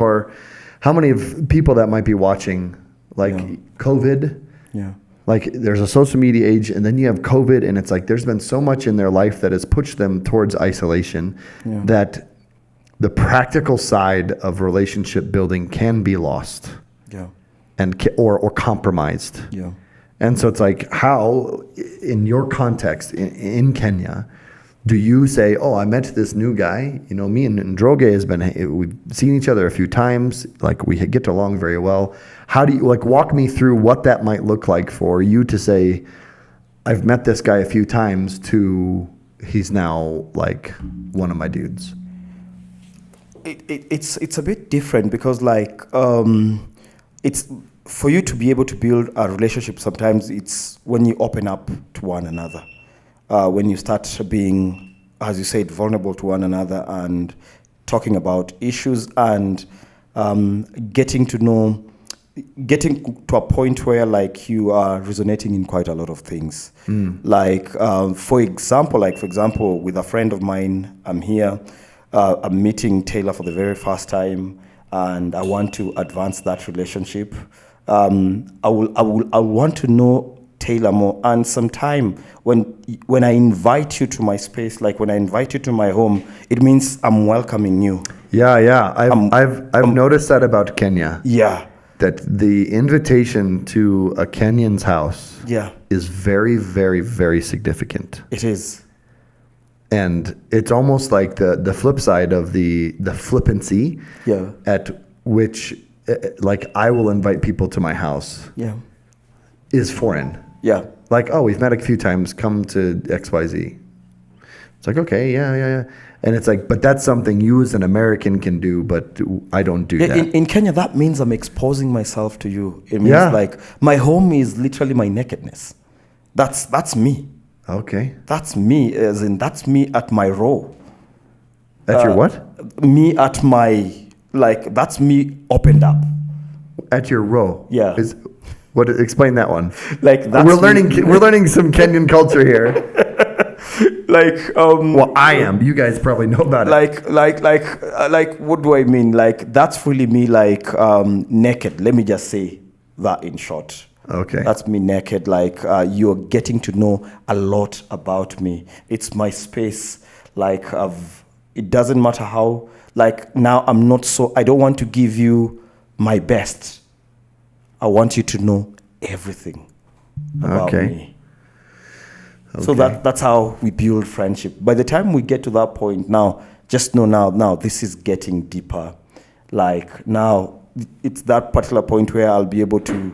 Speaker 2: people that might be watching, like COVID.
Speaker 3: Yeah.
Speaker 2: Like there's a social media age, and then you have COVID, and it's like there's been so much in their life that has pushed them towards isolation that the practical side of relationship building can be lost, and or compromised.
Speaker 3: Yeah.
Speaker 2: And so it's like, how, in your context, in Kenya, do you say, oh, I met this new guy, me and Ndroge we've seen each other a few times, like we get along very well. How do you, like, walk me through what that might look like for you to say, I've met this guy a few times, to he's now like one of my dudes?
Speaker 3: It's a bit different because it's for you to be able to build a relationship. Sometimes it's when you open up to one another, when you start being, as you said, vulnerable to one another and talking about issues and getting to a point where like you are resonating in quite a lot of things. Like for example, with a friend of mine, I'm here. I'm meeting Taylor for the very first time, and I want to advance that relationship. I want to know Taylor more, and sometime when I invite you to my space, like when I invite you to my home, it means I'm welcoming you.
Speaker 2: Yeah. I've noticed that about Kenya.
Speaker 3: Yeah.
Speaker 2: That the invitation to a Kenyan's house is very, very, very significant.
Speaker 3: It is.
Speaker 2: And it's almost like the flip side of the flippancy at which, like, I will invite people to my house is foreign.
Speaker 3: Yeah.
Speaker 2: Like, oh, we've met a few times, come to XYZ. It's like, okay, yeah. And it's like, but that's something you as an American can do, but I don't do that.
Speaker 3: In Kenya, that means I'm exposing myself to you. It means like my home is literally my nakedness. That's me.
Speaker 2: Okay.
Speaker 3: That's me, as in that's me at my raw.
Speaker 2: At your what?
Speaker 3: Me at my, like, that's me opened up.
Speaker 2: At your row.
Speaker 3: Yeah.
Speaker 2: Explain that one.
Speaker 3: Like that's
Speaker 2: we're learning some Kenyan culture here. Well, I am. You guys probably know about it.
Speaker 3: Like what do I mean? Like that's really me, like naked. Let me just say that in short.
Speaker 2: Okay.
Speaker 3: That's me naked. Like you're getting to know a lot about me. It's my space. Like it doesn't matter how. Like now I don't want to give you my best. I want you to know everything about me. Okay. So that's how we build friendship. By the time we get to that point, now, just know now this is getting deeper. Like now, it's that particular point where I'll be able to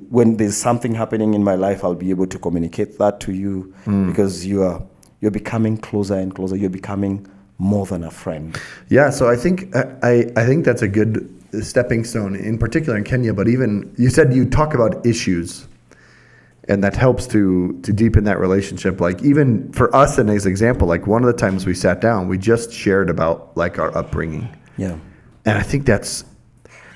Speaker 3: when there's something happening in my life, I'll be able to communicate that to you because you're becoming closer and closer. You're becoming more than a friend.
Speaker 2: Yeah. So I think that's a good stepping stone, in particular in Kenya. But even you said you talk about issues. And that helps to deepen that relationship. Like even for us, and as an example, like one of the times we sat down, we just shared about like our upbringing.
Speaker 3: Yeah.
Speaker 2: And I think that's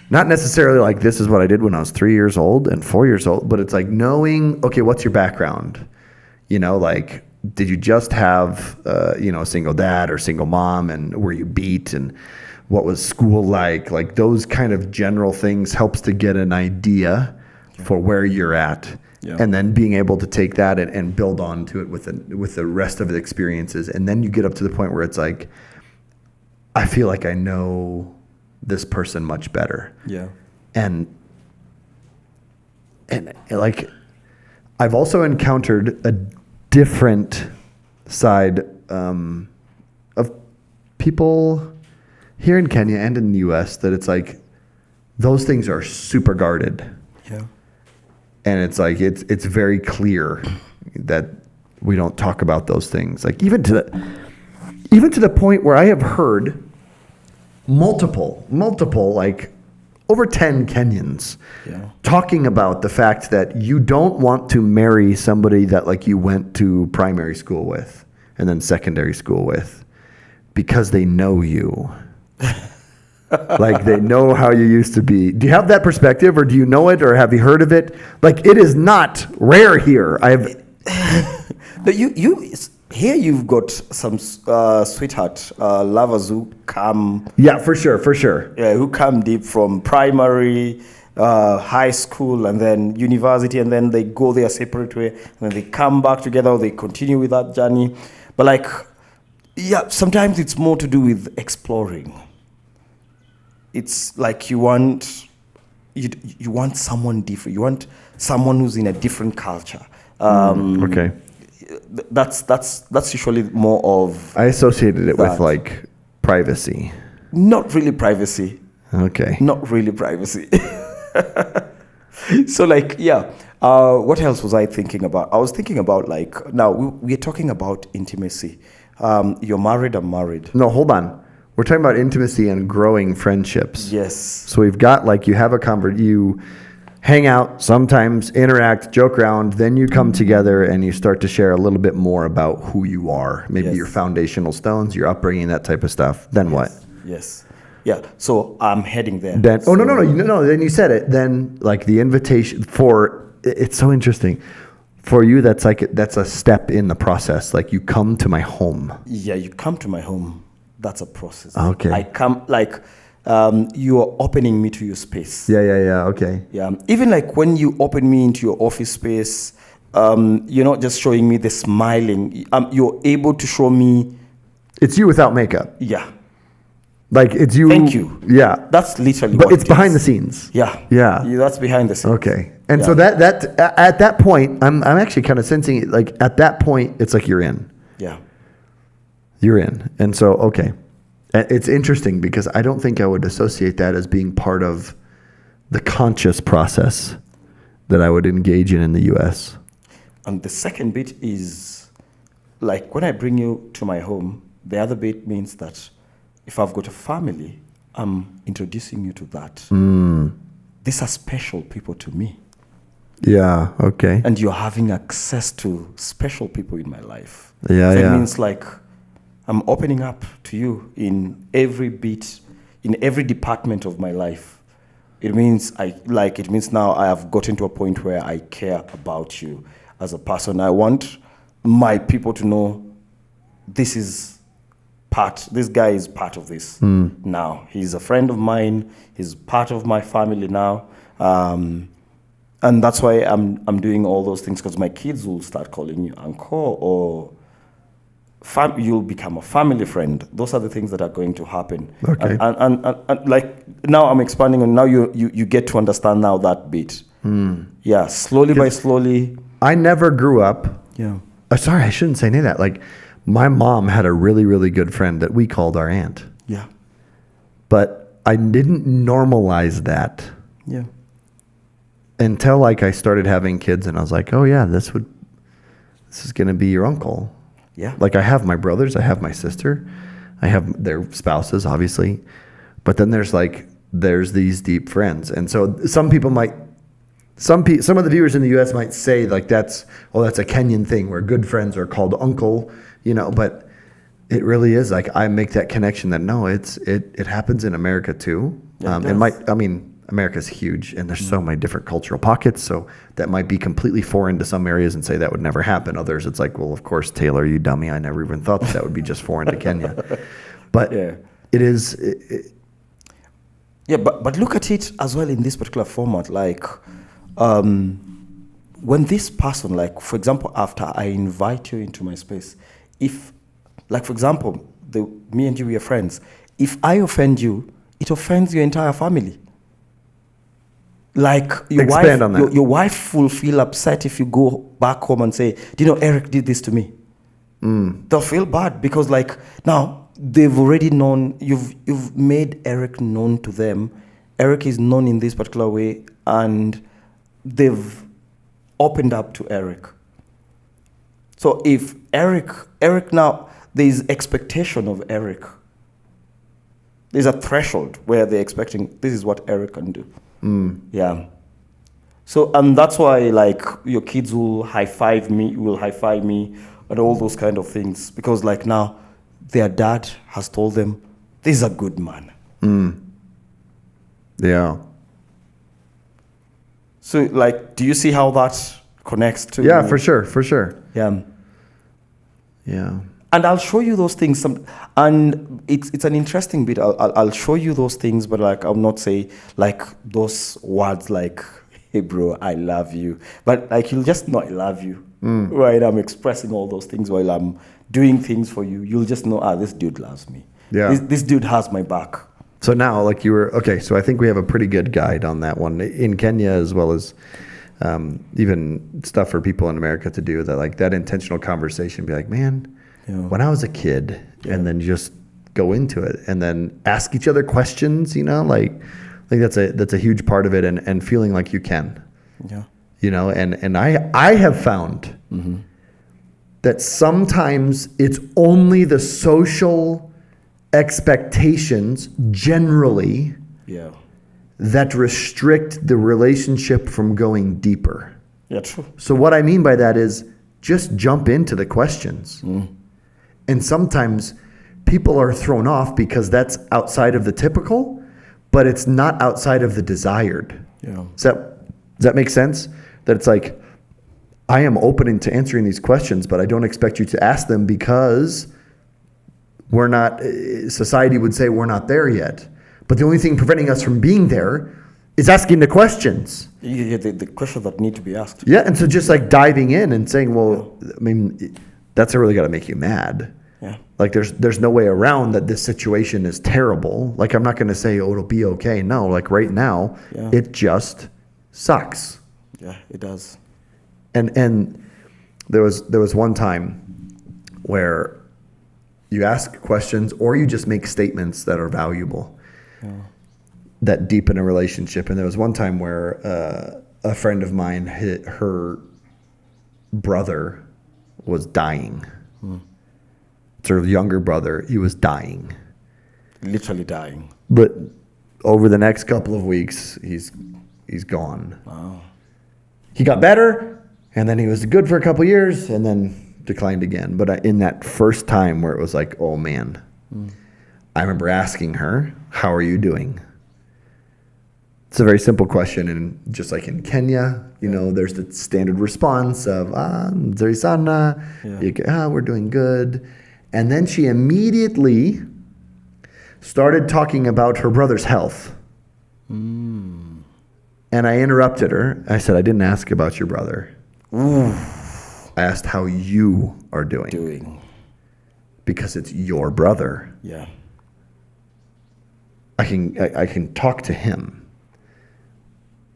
Speaker 2: not necessarily like this is what I did when I was 3 years old and 4 years old, but it's like knowing, okay, what's your background? Like, did you just have, a single dad or single mom, and were you beat, and what was school like? Like those kind of general things helps to get an idea for where you're at. Yeah. And then being able to take that and build on to it with the rest of the experiences. And then you get up to the point where it's like, I feel like I know this person much better.
Speaker 3: Yeah.
Speaker 2: And like, I've also encountered a different side of people here in Kenya and in the US that it's like, those things are super guarded.
Speaker 3: Yeah.
Speaker 2: And it's like it's very clear that we don't talk about those things. Like even to the point where I have heard multiple like over 10 Kenyans
Speaker 3: Yeah.
Speaker 2: talking about the fact that you don't want to marry somebody that like you went to primary school with and then secondary school with because they know you. Like they know how you used to be. Do you have that perspective, or do you know it, or have you heard of it? Like it is not rare here.
Speaker 3: But you here you've got some sweetheart lovers who come.
Speaker 2: Yeah, for sure.
Speaker 3: Yeah, who come deep from primary, high school, and then university, and then they go their separate way, and then they come back together, or they continue with that journey. But like, yeah, sometimes it's more to do with exploring. It's like you want someone different. You want someone who's in a different culture.
Speaker 2: Okay.
Speaker 3: That's usually more of.
Speaker 2: I associated it with
Speaker 3: that.
Speaker 2: like privacy.
Speaker 3: Not really privacy.
Speaker 2: Okay.
Speaker 3: Not really privacy. So like, yeah. What else was I thinking about? I was thinking about like, now we're talking about intimacy. You're married, I'm married.
Speaker 2: No, hold on. We're talking about intimacy and growing friendships.
Speaker 3: Yes.
Speaker 2: So we've got like you have you hang out, sometimes interact, joke around, then you come together and you start to share a little bit more about who you are, maybe
Speaker 3: Yes.
Speaker 2: your foundational stones, your upbringing, that type of stuff. Then what?
Speaker 3: Yes. Yeah. So I'm heading there.
Speaker 2: Then
Speaker 3: So-
Speaker 2: no. Then you said it. Then like the invitation for it's so interesting. For you, that's a step in the process. Like you come to my home.
Speaker 3: Yeah, you come to my home. That's a process.
Speaker 2: Okay.
Speaker 3: I come like you are opening me to your space.
Speaker 2: Yeah. Okay.
Speaker 3: Yeah. Even like when you open me into your office space, you're not just showing me the smiling. You're able to show me.
Speaker 2: It's you without makeup.
Speaker 3: Yeah.
Speaker 2: Like it's you.
Speaker 3: Thank you.
Speaker 2: Yeah.
Speaker 3: That's literally.
Speaker 2: But
Speaker 3: what
Speaker 2: it's
Speaker 3: it
Speaker 2: behind the
Speaker 3: is.
Speaker 2: scenes.
Speaker 3: Yeah.
Speaker 2: Yeah.
Speaker 3: That's behind the scenes.
Speaker 2: Okay. And
Speaker 3: Yeah.
Speaker 2: so that at that point, I'm actually kind of sensing it. Like at that point, it's like you're in.
Speaker 3: Yeah.
Speaker 2: You're in. And so, okay. It's interesting because I don't think I would associate that as being part of the conscious process that I would engage in the U.S.
Speaker 3: And the second bit is like when I bring you to my home, the other bit means that if I've got a family, I'm introducing you to that. These are special people to me.
Speaker 2: Yeah. Okay.
Speaker 3: And you're having access to special people in my life.
Speaker 2: Yeah,
Speaker 3: So
Speaker 2: yeah.
Speaker 3: it means like I'm opening up to you in every bit, in every department of my life. It means now I have gotten to a point where I care about you as a person. I want my people to know this guy is part of this now. He's a friend of mine. He's part of my family now. And that's why I'm doing all those things, because my kids will start calling you uncle, or you'll become a family friend. Those are the things that are going to happen.
Speaker 2: Okay.
Speaker 3: And like now I'm expanding, and now you get to understand now that bit. Yeah, slowly by slowly.
Speaker 2: I never grew up.
Speaker 3: Yeah.
Speaker 2: Sorry, I shouldn't say any of that. Like my mom had a really, really good friend that we called our aunt.
Speaker 3: Yeah.
Speaker 2: But I didn't normalize that
Speaker 3: Yeah.
Speaker 2: until like I started having kids, and I was like, oh yeah, this is gonna be your uncle.
Speaker 3: Yeah.
Speaker 2: Like I have my brothers, I have my sister, I have their spouses, obviously, but then there's these deep friends, and so some of the viewers in the U.S. might say like that's a Kenyan thing where good friends are called uncle, but it really is like I make that connection that no, it happens in America too.
Speaker 3: Yeah, it does.
Speaker 2: America's huge, and there's so many different cultural pockets, so that might be completely foreign to some areas and say that would never happen. Others, it's like, well, of course, Taylor, you dummy, I never even thought that would be just foreign to Kenya. But
Speaker 3: Yeah.
Speaker 2: it is.
Speaker 3: Yeah, but look at it as well in this particular format. Like, when this person, like, for example, after I invite you into my space, if, like, for example, me and you, we are friends. If I offend you, it offends your entire family. Like,
Speaker 2: Expand on that.
Speaker 3: Your wife will feel upset if you go back home and say, do you know, Eric did this to me? They'll feel bad because, like, now they've already known, you've made Eric known to them. Eric is known in this particular way, and they've opened up to Eric. So if Eric now, there is expectation of Eric There's a threshold where they're expecting this is what Eric can do. Yeah. So, and that's why, like, your kids will high five me, and all those kind of things, because, like, now their dad has told them, "This is a good man."
Speaker 2: Yeah.
Speaker 3: So, like, do you see how that connects to?
Speaker 2: Yeah, for sure.
Speaker 3: Yeah.
Speaker 2: Yeah.
Speaker 3: And I'll show you those things. And it's an interesting bit. I'll show you those things, but, like, I'll not say, like, those words like, "Hey, bro, I love you." But, like, you'll just know I love you. Right? I'm expressing all those things while I'm doing things for you. You'll just know, this dude loves me.
Speaker 2: Yeah.
Speaker 3: This dude has my back.
Speaker 2: So now, like so I think we have a pretty good guide on that one in Kenya, as well as even stuff for people in America to do, that, like, that intentional conversation, be like, man, when I was a kid, and then just go into it and then ask each other questions, like that's a huge part of it, and feeling like you can, and I have found that sometimes it's only the social expectations generally that restrict the relationship from going deeper.
Speaker 3: Yeah, true.
Speaker 2: So what I mean by that is just jump into the questions. And sometimes people are thrown off because that's outside of the typical, but it's not outside of the desired.
Speaker 3: Yeah.
Speaker 2: Does that make sense? That it's like, I am open to answering these questions, but I don't expect you to ask them because we're not, society would say we're not there yet. But the only thing preventing us from being there is asking the questions.
Speaker 3: Yeah, the questions that need to be asked.
Speaker 2: Yeah, and so just like diving in and saying, well, I mean, that's really got to make you mad.
Speaker 3: Yeah.
Speaker 2: Like there's no way around that this situation is terrible. Like, I'm not going to say, oh, it'll be okay. No, like right now, it just sucks.
Speaker 3: Yeah, it does.
Speaker 2: And there was one time where you ask questions or you just make statements that are valuable, that deepen a relationship. And there was one time where a friend of mine, her brother was dying. It's her younger brother. He was dying.
Speaker 3: Literally dying.
Speaker 2: But over the next couple of weeks, he's gone.
Speaker 3: Wow.
Speaker 2: He got better, and then he was good for a couple of years, and then declined again. But in that first time where it was like, oh man, I remember asking her, how are you doing? It's a very simple question, and just like in Kenya, there's the standard response of "Nzuri sana," we're doing good, and then she immediately started talking about her brother's health, and I interrupted her. I said, "I didn't ask about your brother. I asked how you are doing, because it's your brother.
Speaker 3: Yeah,
Speaker 2: I can talk to him."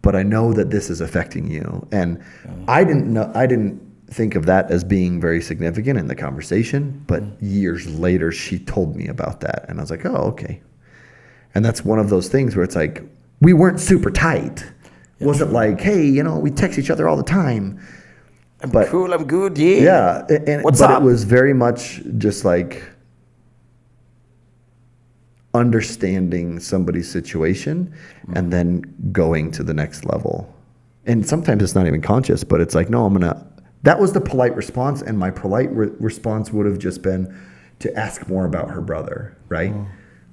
Speaker 2: But I know that this is affecting you. And I didn't think of that as being very significant in the conversation, but years later she told me about that. And I was like, oh, okay. And that's one of those things where it's like, we weren't super tight. It wasn't like, hey, we text each other all the time.
Speaker 3: I'm cool, I'm good, yeah.
Speaker 2: Yeah.
Speaker 3: What's
Speaker 2: up?
Speaker 3: It
Speaker 2: was very much just like understanding somebody's situation and then going to the next level. And sometimes it's not even conscious, but it's like, no, that was the polite response. And my polite response would have just been to ask more about her brother, right?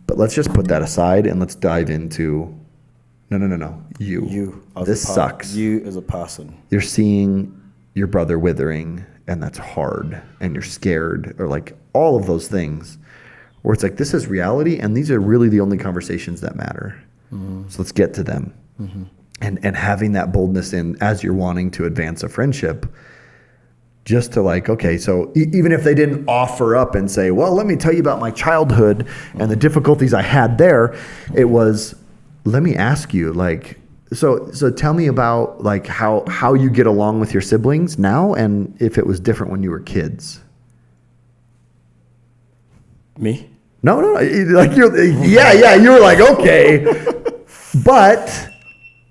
Speaker 2: But let's just put that aside and let's dive into, no. You. This sucks.
Speaker 3: You as a person.
Speaker 2: You're seeing your brother withering, and that's hard, and you're scared, or like all of those things. Where it's like, this is reality, and these are really the only conversations that matter. So let's get to them. And having that boldness as you're wanting to advance a friendship, just to like, okay, so even if they didn't offer up and say, well, let me tell you about my childhood and the difficulties I had there, it was, let me ask you, like, so tell me about like how you get along with your siblings now, and if it was different when you were kids.
Speaker 3: Me?
Speaker 2: No, like you were like, okay. But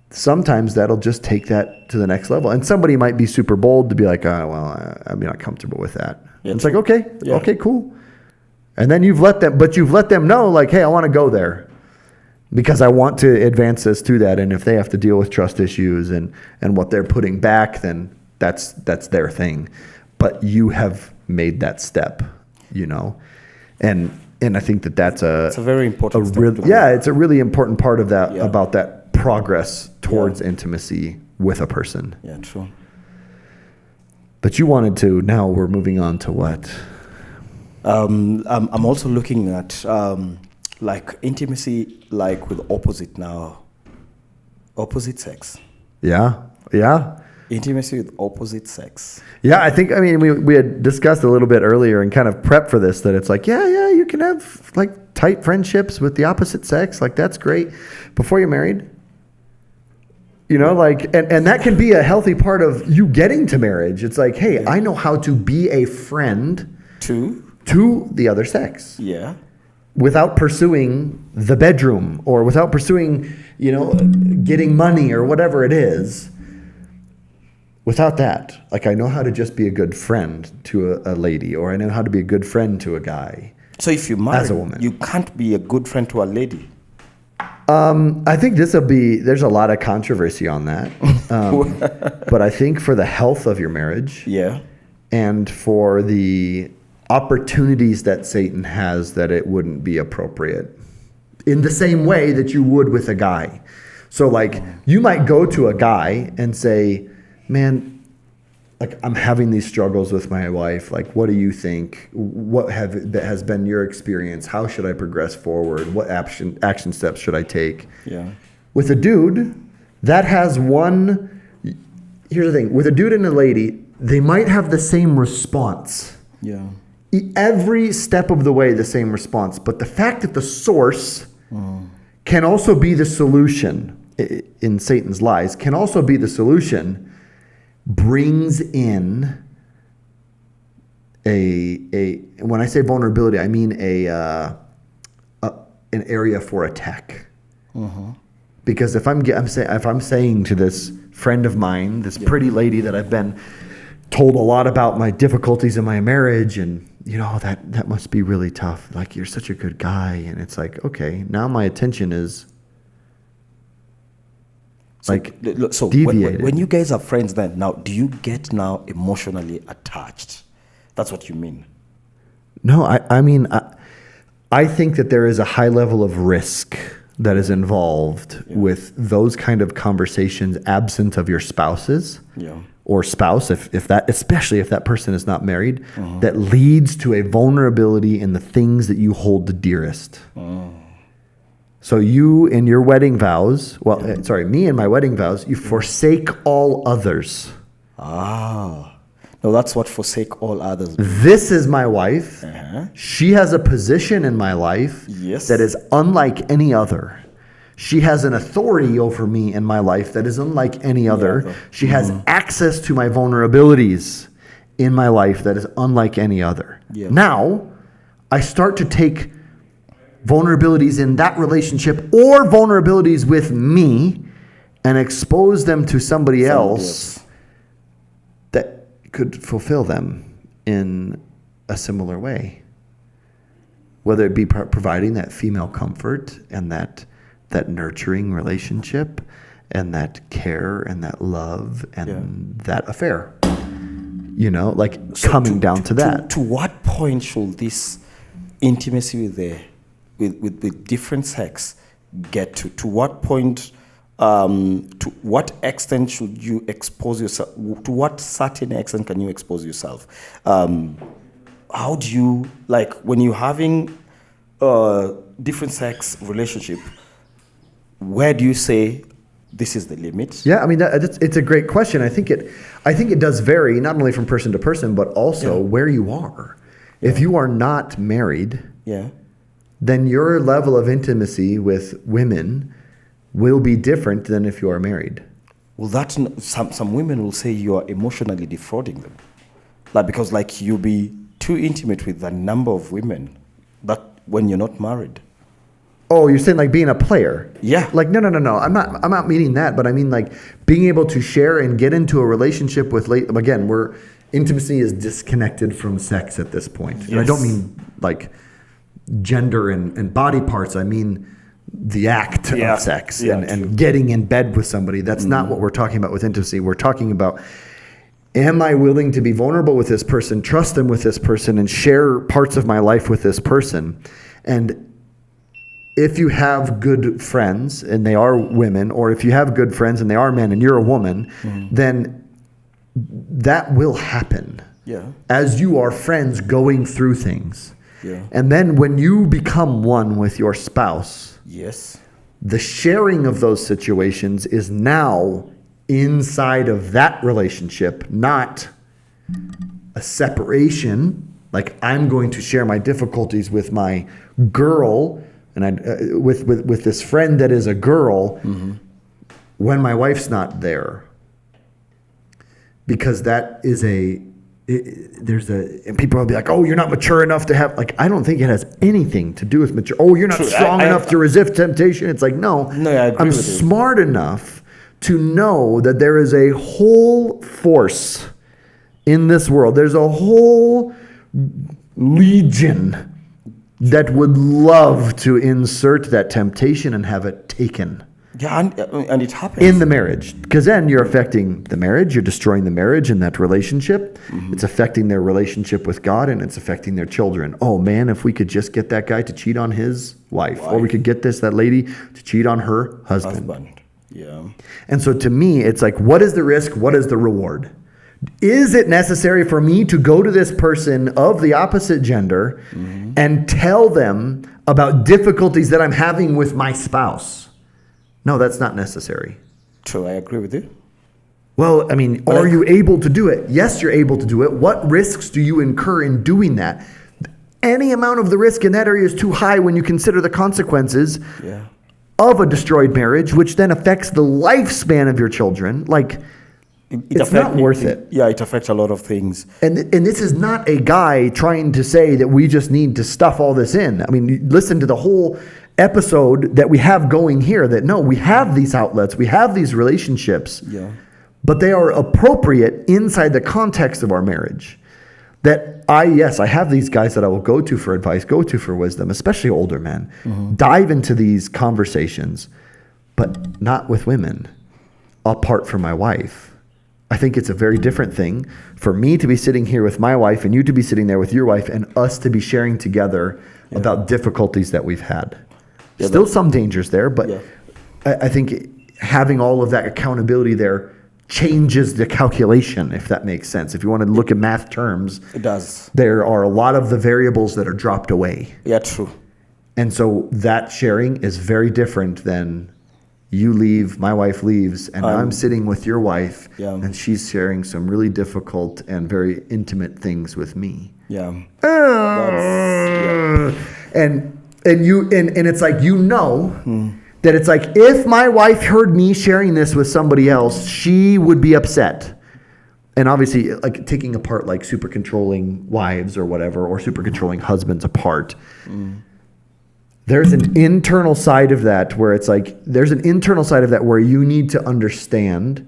Speaker 2: sometimes that'll just take that to the next level. And somebody might be super bold to be like, I'm not comfortable with that. Yeah, it's like, okay, cool. And then you've let them know, like, hey, I want to go there because I want to advance this to that. And if they have to deal with trust issues and what they're putting back, then that's their thing. But you have made that step, and I think that's
Speaker 3: it's a very important step to
Speaker 2: it's a really important part of that, about that progress towards
Speaker 3: Yeah.
Speaker 2: intimacy with a person.
Speaker 3: Yeah, true.
Speaker 2: But you wanted to, now we're moving on to what?
Speaker 3: I'm also looking at like intimacy, like with opposite sex.
Speaker 2: Yeah.
Speaker 3: Intimacy with opposite sex.
Speaker 2: Yeah, I mean, we had discussed a little bit earlier and kind of prepped for this, that it's like, yeah, you can have like tight friendships with the opposite sex. Like, that's great before you're married. Like, and that can be a healthy part of you getting to marriage. It's like, hey, I know how to be a friend to the other sex.
Speaker 3: Yeah.
Speaker 2: Without pursuing the bedroom or without pursuing, getting money or whatever it is. Without that, like, I know how to just be a good friend to a lady, or I know how to be a good friend to a guy.
Speaker 3: So if you're married,
Speaker 2: as a woman,
Speaker 3: you can't be a good friend to a lady.
Speaker 2: I think there's a lot of controversy on that. But I think for the health of your marriage, and for the opportunities that Satan has, that it wouldn't be appropriate in the same way that you would with a guy. So like, you might go to a guy and say, man, like, I'm having these struggles with my wife. Like, what do you think? That has been your experience? How should I progress forward? What action steps should I take?
Speaker 3: Yeah.
Speaker 2: With a dude, that has one. Here's the thing: with a dude and a lady, they might have the same response.
Speaker 3: Yeah.
Speaker 2: Every step of the way, the same response. But the fact that the source can also be the solution in Satan's lies, can also be the solution, brings in when I say vulnerability, I mean an area for attack. Because if I'm saying to this friend of mine, this pretty lady that I've been told a lot about my difficulties in my marriage, and that must be really tough. Like, you're such a good guy, and it's like, okay, now my attention is deviated.
Speaker 3: When you guys are friends, then now do you get emotionally attached? That's what you mean.
Speaker 2: No, I mean, I think that there is a high level of risk that is involved with those kind of conversations, absent of your spouses. Or spouse, especially if that person is not married, that leads to a vulnerability in the things that you hold the dearest. So you, in your wedding vows, me in my wedding vows, you forsake all others.
Speaker 3: No, that's what forsake all others means.
Speaker 2: This is my wife. She has a position in my life that is unlike any other. She has an authority over me in my life that is unlike any other. She has access to my vulnerabilities in my life that is unlike any other. Now, I start to take vulnerabilities in that relationship or vulnerabilities with me and expose them to somebody else that could fulfill them in a similar way. Whether it be providing that female comfort and that nurturing relationship and that care and that love and that affair, coming down to that.
Speaker 3: To what point should this intimacy with the different sex get to? To what point, to what extent should you expose yourself? To what certain extent can you expose yourself? How do you, like, when you're having a different sex relationship, where do you say this is the limit?
Speaker 2: Yeah, I mean, it's a great question. I think it does vary, not only from person to person, but also where you are. If you are not married, then your level of intimacy with women will be different than if you are married.
Speaker 3: Well, some women will say you are emotionally defrauding them, because you'll be too intimate with a number of women that when you're not married.
Speaker 2: Oh, you're saying like being a player?
Speaker 3: Yeah.
Speaker 2: Like, no. I'm not meaning that, but I mean like being able to share and get into a relationship with intimacy is disconnected from sex at this point. Yes. And I don't mean like gender and body parts. I mean the act of sex and getting in bed with somebody. That's not what we're talking about with intimacy. We're talking about, am I willing to be vulnerable with this person, trust them with this person, and share parts of my life with this person? And if you have good friends and they are women, or if you have good friends and they are men and you're a woman, then that will happen.
Speaker 3: Yeah.
Speaker 2: As you are friends going through things.
Speaker 3: Yeah.
Speaker 2: And then when you become one with your spouse,
Speaker 3: Yes.
Speaker 2: the sharing of those situations is now inside of that relationship, not a separation. Like, I'm going to share my difficulties with my girl and with this friend that is a girl when my wife's not there, because that is and people will be like, oh, you're not mature enough to have, like, I don't think it has anything to do with mature. Oh, you're not strong enough to resist temptation. It's like, no,
Speaker 3: I agree
Speaker 2: I'm
Speaker 3: with you.
Speaker 2: smart enough to know that there is a whole force in this world. There's a whole legion that would love to insert that temptation and have it taken.
Speaker 3: Yeah, and it happens.
Speaker 2: In the marriage. Because then you're affecting the marriage, you're destroying the marriage and that relationship. It's affecting their relationship with God, and it's affecting their children. Oh man, if we could just get that guy to cheat on his wife. Or we could get that lady to cheat on her husband.
Speaker 3: Yeah.
Speaker 2: And so to me, it's like, what is the risk? What is the reward? Is it necessary for me to go to this person of the opposite gender and tell them about difficulties that I'm having with my spouse? No, that's not necessary.
Speaker 3: True, I agree with you.
Speaker 2: Well, I mean, are you able to do it? Yes, you're able to do it. What risks do you incur in doing that? Any amount of the risk in that area is too high when you consider the consequences of a destroyed marriage, which then affects the lifespan of your children. Like, it's not worth it.
Speaker 3: Yeah, it affects a lot of things.
Speaker 2: And this is not a guy trying to say that we just need to stuff all this in. I mean, listen to the whole episode that we have going here, that no, we have these outlets, we have these relationships, but they are appropriate inside the context of our marriage. That I have these guys that I will go to for advice, go to for wisdom, especially older men, dive into these conversations, but not with women, apart from my wife. I think it's a very different thing for me to be sitting here with my wife and you to be sitting there with your wife and us to be sharing together about difficulties that we've had. Still some dangers there, but I think having all of that accountability there changes the calculation, if that makes sense. If you want to look at math terms,
Speaker 3: it does.
Speaker 2: There are a lot of the variables that are dropped away.
Speaker 3: Yeah, true.
Speaker 2: And so that sharing is very different than you leave, my wife leaves, and I'm sitting with your wife, and she's sharing some really difficult and very intimate things with me.
Speaker 3: Yeah.
Speaker 2: And it's like, that it's like, if my wife heard me sharing this with somebody else, she would be upset. And obviously, like, taking apart like super controlling wives or whatever, or super controlling husbands apart. There's an internal side of that where it's like, there's an internal side of that where you need to understand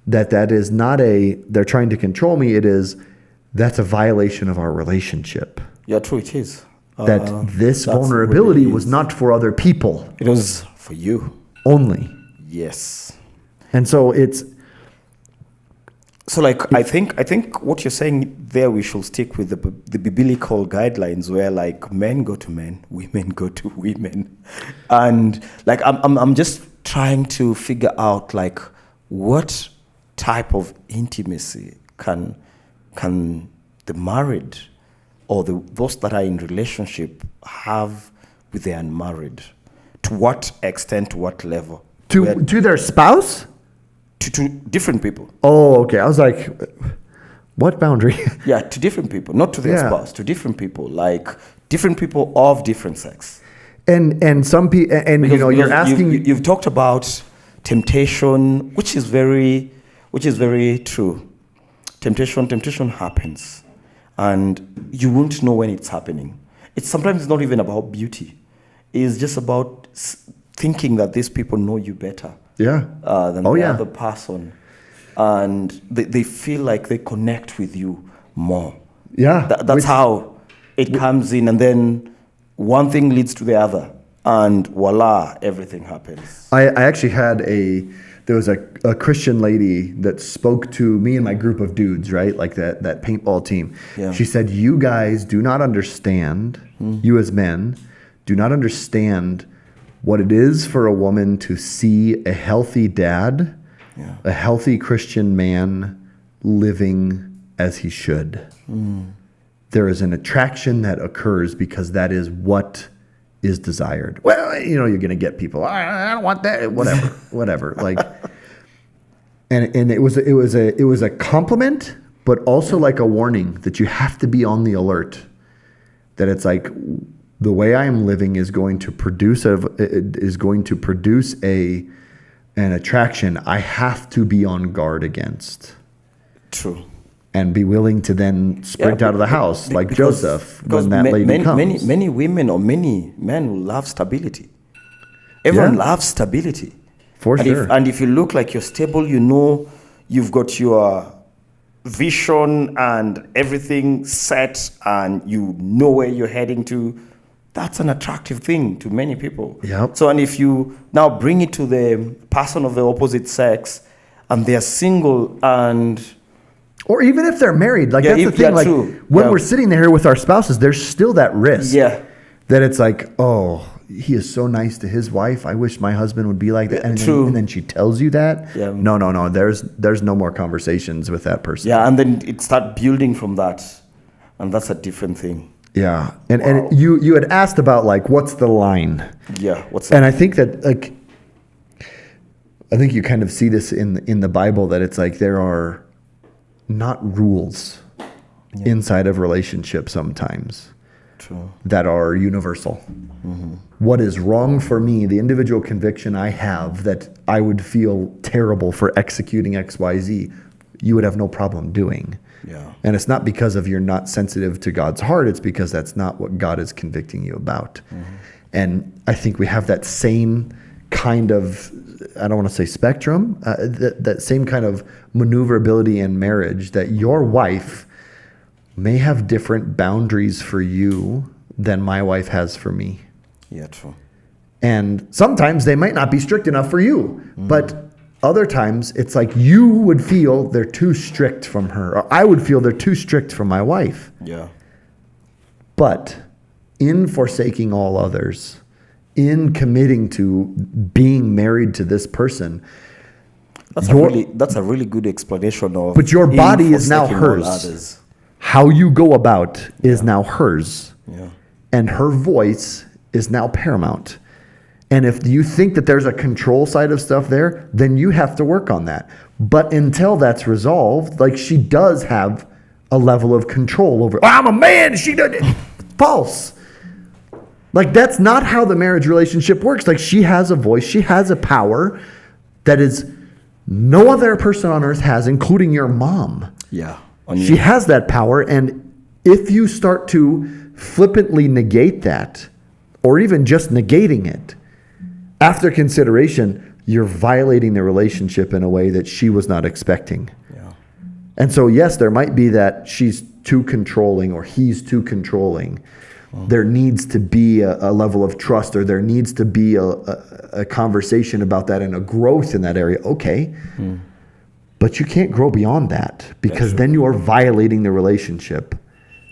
Speaker 2: that is not they're trying to control me. That's a violation of our relationship.
Speaker 3: Yeah, true, it is.
Speaker 2: That this vulnerability was not for other people.
Speaker 3: It was for you.
Speaker 2: Only.
Speaker 3: Yes.
Speaker 2: And so it's...
Speaker 3: So, like, I think what you're saying there, we should stick with the biblical guidelines where, like, men go to men, women go to women, and like I'm just trying to figure out, like, what type of intimacy can the married or those that are in relationship have with the unmarried? To what extent? To what level?
Speaker 2: To their spouse?
Speaker 3: To different people.
Speaker 2: Oh, okay. I was like, what boundary?
Speaker 3: Yeah, to different people, not to their spouse, to different people, like different people of different sex.
Speaker 2: And some people, and because you're asking.
Speaker 3: You've talked about temptation, which is very true. Temptation happens, and you won't know when it's happening. It's sometimes not even about beauty. It's just about thinking that these people know you better. Than the other person, and they feel like they connect with you more.
Speaker 2: Yeah,
Speaker 3: that's how it comes in, and then one thing leads to the other, and voila, everything happens.
Speaker 2: I actually had there was a Christian lady that spoke to me and my group of dudes, right? Like that paintball team.
Speaker 3: Yeah.
Speaker 2: She said, you guys do not understand, you as men, do not understand what it is for a woman to see a healthy dad, a healthy Christian man living as he should. There is an attraction that occurs because that is what is desired. Well, you're going to get people, I don't want that, whatever. Like, and it was a compliment, but also like a warning that you have to be on the alert. That it's like, the way I am living is going to produce an attraction I have to be on guard against.
Speaker 3: True.
Speaker 2: And be willing to then sprint out of the house like Joseph
Speaker 3: because
Speaker 2: when that lady comes.
Speaker 3: Many women or many men will love stability. Everyone loves stability.
Speaker 2: For sure.
Speaker 3: And if you look like you're stable, you've got your vision and everything set and you know where you're heading to, that's an attractive thing to many people.
Speaker 2: Yep.
Speaker 3: So, and if you now bring it to the person of the opposite sex and they're single and...
Speaker 2: Or even if they're married, like that's the thing. Like when we're sitting there with our spouses, there's still that risk.
Speaker 3: Yeah.
Speaker 2: That it's like, oh, he is so nice to his wife. I wish my husband would be like that. And then she tells you that.
Speaker 3: Yeah.
Speaker 2: No. There's no more conversations with that person.
Speaker 3: Yeah, and then it start building from that, and that's a different thing.
Speaker 2: Yeah, and you had asked about like what's the line?
Speaker 3: Yeah, what's that?
Speaker 2: And I think that like, I think you kind of see this in the Bible that it's like there are not rules inside of relationships sometimes that are universal. What is wrong for me, the individual conviction I have that I would feel terrible for executing XYZ, you would have no problem doing.
Speaker 3: Yeah.
Speaker 2: And it's not because of you're not sensitive to God's heart, it's because that's not what God is convicting you about. And I think we have that same kind of, I don't want to say spectrum, that same kind of maneuverability in marriage, that your wife may have different boundaries for you than my wife has for me.
Speaker 3: Yeah, true.
Speaker 2: And sometimes they might not be strict enough for you, but other times it's like you would feel they're too strict from her, or I would feel they're too strict from my wife.
Speaker 3: Yeah.
Speaker 2: But in forsaking all others, in committing to being married to this person,
Speaker 3: That's a really good explanation of.
Speaker 2: But your body is now hers. How you go about is now hers.
Speaker 3: Yeah.
Speaker 2: And her voice is now paramount. And if you think that there's a control side of stuff there, then you have to work on that. But until that's resolved, like she does have a level of control over, I'm a man, she does it. False. Like that's not how the marriage relationship works. Like she has a voice, she has a power that is no other person on earth has, including your mom.
Speaker 3: Yeah.
Speaker 2: She has that power, and if you start to flippantly negate that, or even just negating it, after consideration, you're violating the relationship in a way that she was not expecting.
Speaker 3: Yeah.
Speaker 2: And so, yes, there might be that she's too controlling or he's too controlling. There needs to be a level of trust, or there needs to be a conversation about that and a growth in that area. Okay. But you can't grow beyond that, because then you are violating the relationship.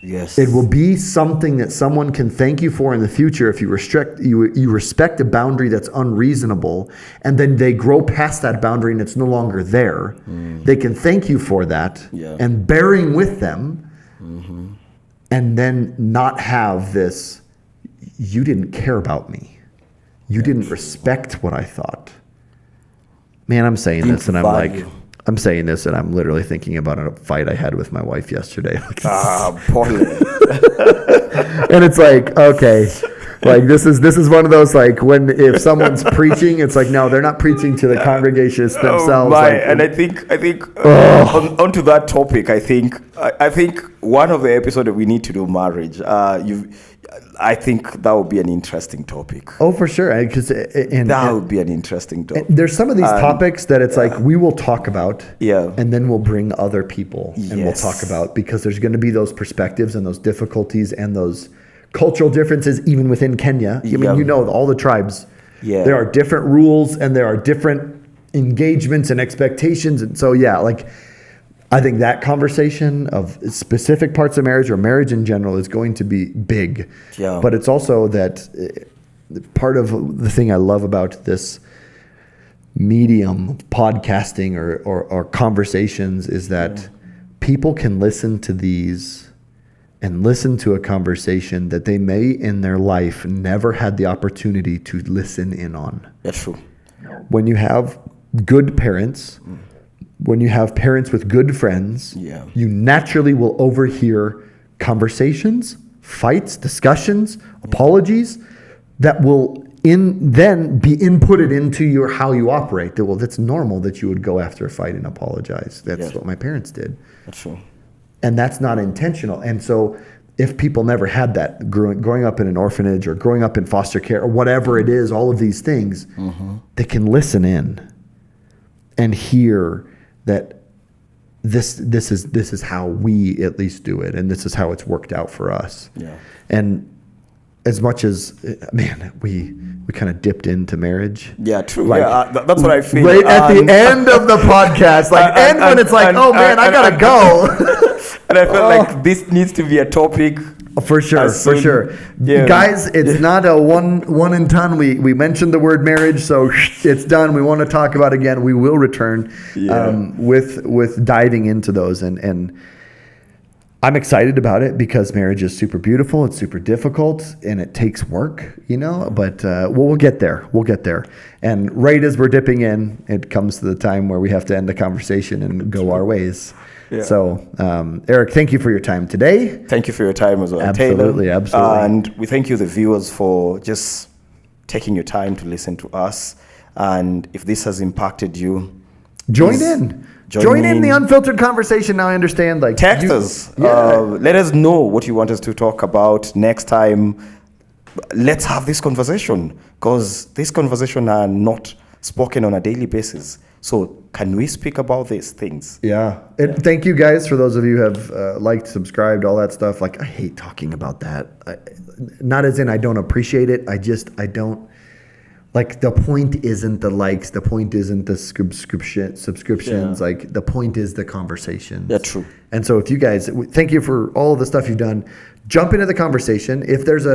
Speaker 3: Yes.
Speaker 2: It will be something that someone can thank you for in the future if you respect a boundary that's unreasonable, and then they grow past that boundary and it's no longer there. They can thank you for that and bearing with them, and then not have this, you didn't care about me. You didn't respect what I thought. Man, I'm saying this and I'm like, I'm saying this and I'm literally thinking about a fight I had with my wife yesterday.
Speaker 3: Portland.
Speaker 2: And it's like, okay, like this is one of those, like if someone's preaching, it's like, no, they're not preaching to the congregation, it's themselves.
Speaker 3: And I think onto that topic, I think one of the episodes that we need to do marriage. I think that would be an interesting topic.
Speaker 2: Oh, for sure. That
Speaker 3: would be an interesting topic.
Speaker 2: There's some of these topics that it's like we will talk about,
Speaker 3: and
Speaker 2: then we'll bring other people and we'll talk about, because there's going to be those perspectives and those difficulties and those cultural differences even within Kenya. I mean, you know, all the tribes.
Speaker 3: Yeah.
Speaker 2: There are different rules and there are different engagements and expectations. And so, yeah, like I think that conversation of specific parts of marriage or marriage in general is going to be big.
Speaker 3: Yeah.
Speaker 2: But it's also that part of the thing I love about this medium, podcasting or conversations, is that people can listen to these and listen to a conversation that they may in their life never had the opportunity to listen in on.
Speaker 3: That's true.
Speaker 2: When you have good parents, when you have parents with good friends, you naturally will overhear conversations, fights, discussions, apologies that will then be inputted into how you operate. That, well, that's normal that you would go after a fight and apologize. That's what my parents did.
Speaker 3: That's true.
Speaker 2: And that's not intentional. And so if people never had that growing up in an orphanage or growing up in foster care or whatever it is, all of these things, they can listen in and hear that this is how we at least do it, and this is how it's worked out for us. Yeah. And as much as, man, we kind of dipped into marriage.
Speaker 3: Yeah, true. Like, that's what I feel.
Speaker 2: Right at the end of the podcast, when it's like, oh man, I gotta go.
Speaker 3: And I felt like this needs to be a topic.
Speaker 2: For sure. Yeah. Guys, it's not a one and done. We mentioned the word marriage, so it's done. We want to talk about it again. We will return with diving into those. And I'm excited about it because marriage is super beautiful. It's super difficult and it takes work, you know, but we'll get there. We'll get there. And right as we're dipping in, it comes to the time where we have to end the conversation and go our ways. Yeah. So, Eric, thank you for your time today.
Speaker 3: Thank you for your time as well,
Speaker 2: Absolutely.
Speaker 3: And we thank you, the viewers, for just taking your time to listen to us. And if this has impacted you,
Speaker 2: join in the unfiltered conversation. Now I understand. Like,
Speaker 3: text us. Let us know what you want us to talk about next time. Let's have this conversation, because these conversations are not spoken on a daily basis. So can we speak about these things?
Speaker 2: Yeah. And thank you guys for those of you who have liked, subscribed, all that stuff. Like, I hate talking about that. Not as in I don't appreciate it. I don't. Like, the point isn't the likes. The point isn't the subscriptions. Yeah. Like, the point is the conversations.
Speaker 3: That's true.
Speaker 2: And so if you guys, thank you for all of the stuff you've done. Jump into the conversation. If there's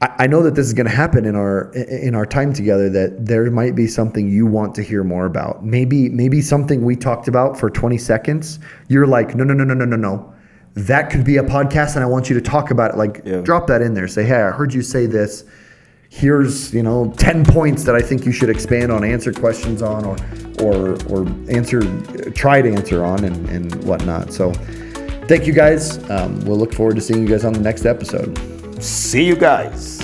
Speaker 2: I know that this is going to happen in our time together, that there might be something you want to hear more about. Maybe something we talked about for 20 seconds. You're like, no. That could be a podcast and I want you to talk about it. Like, drop that in there. Say, hey, I heard you say this. Here's, 10 points that I think you should expand on, answer questions on, or try to answer on and whatnot. So thank you guys. We'll look forward to seeing you guys on the next episode.
Speaker 3: See you guys.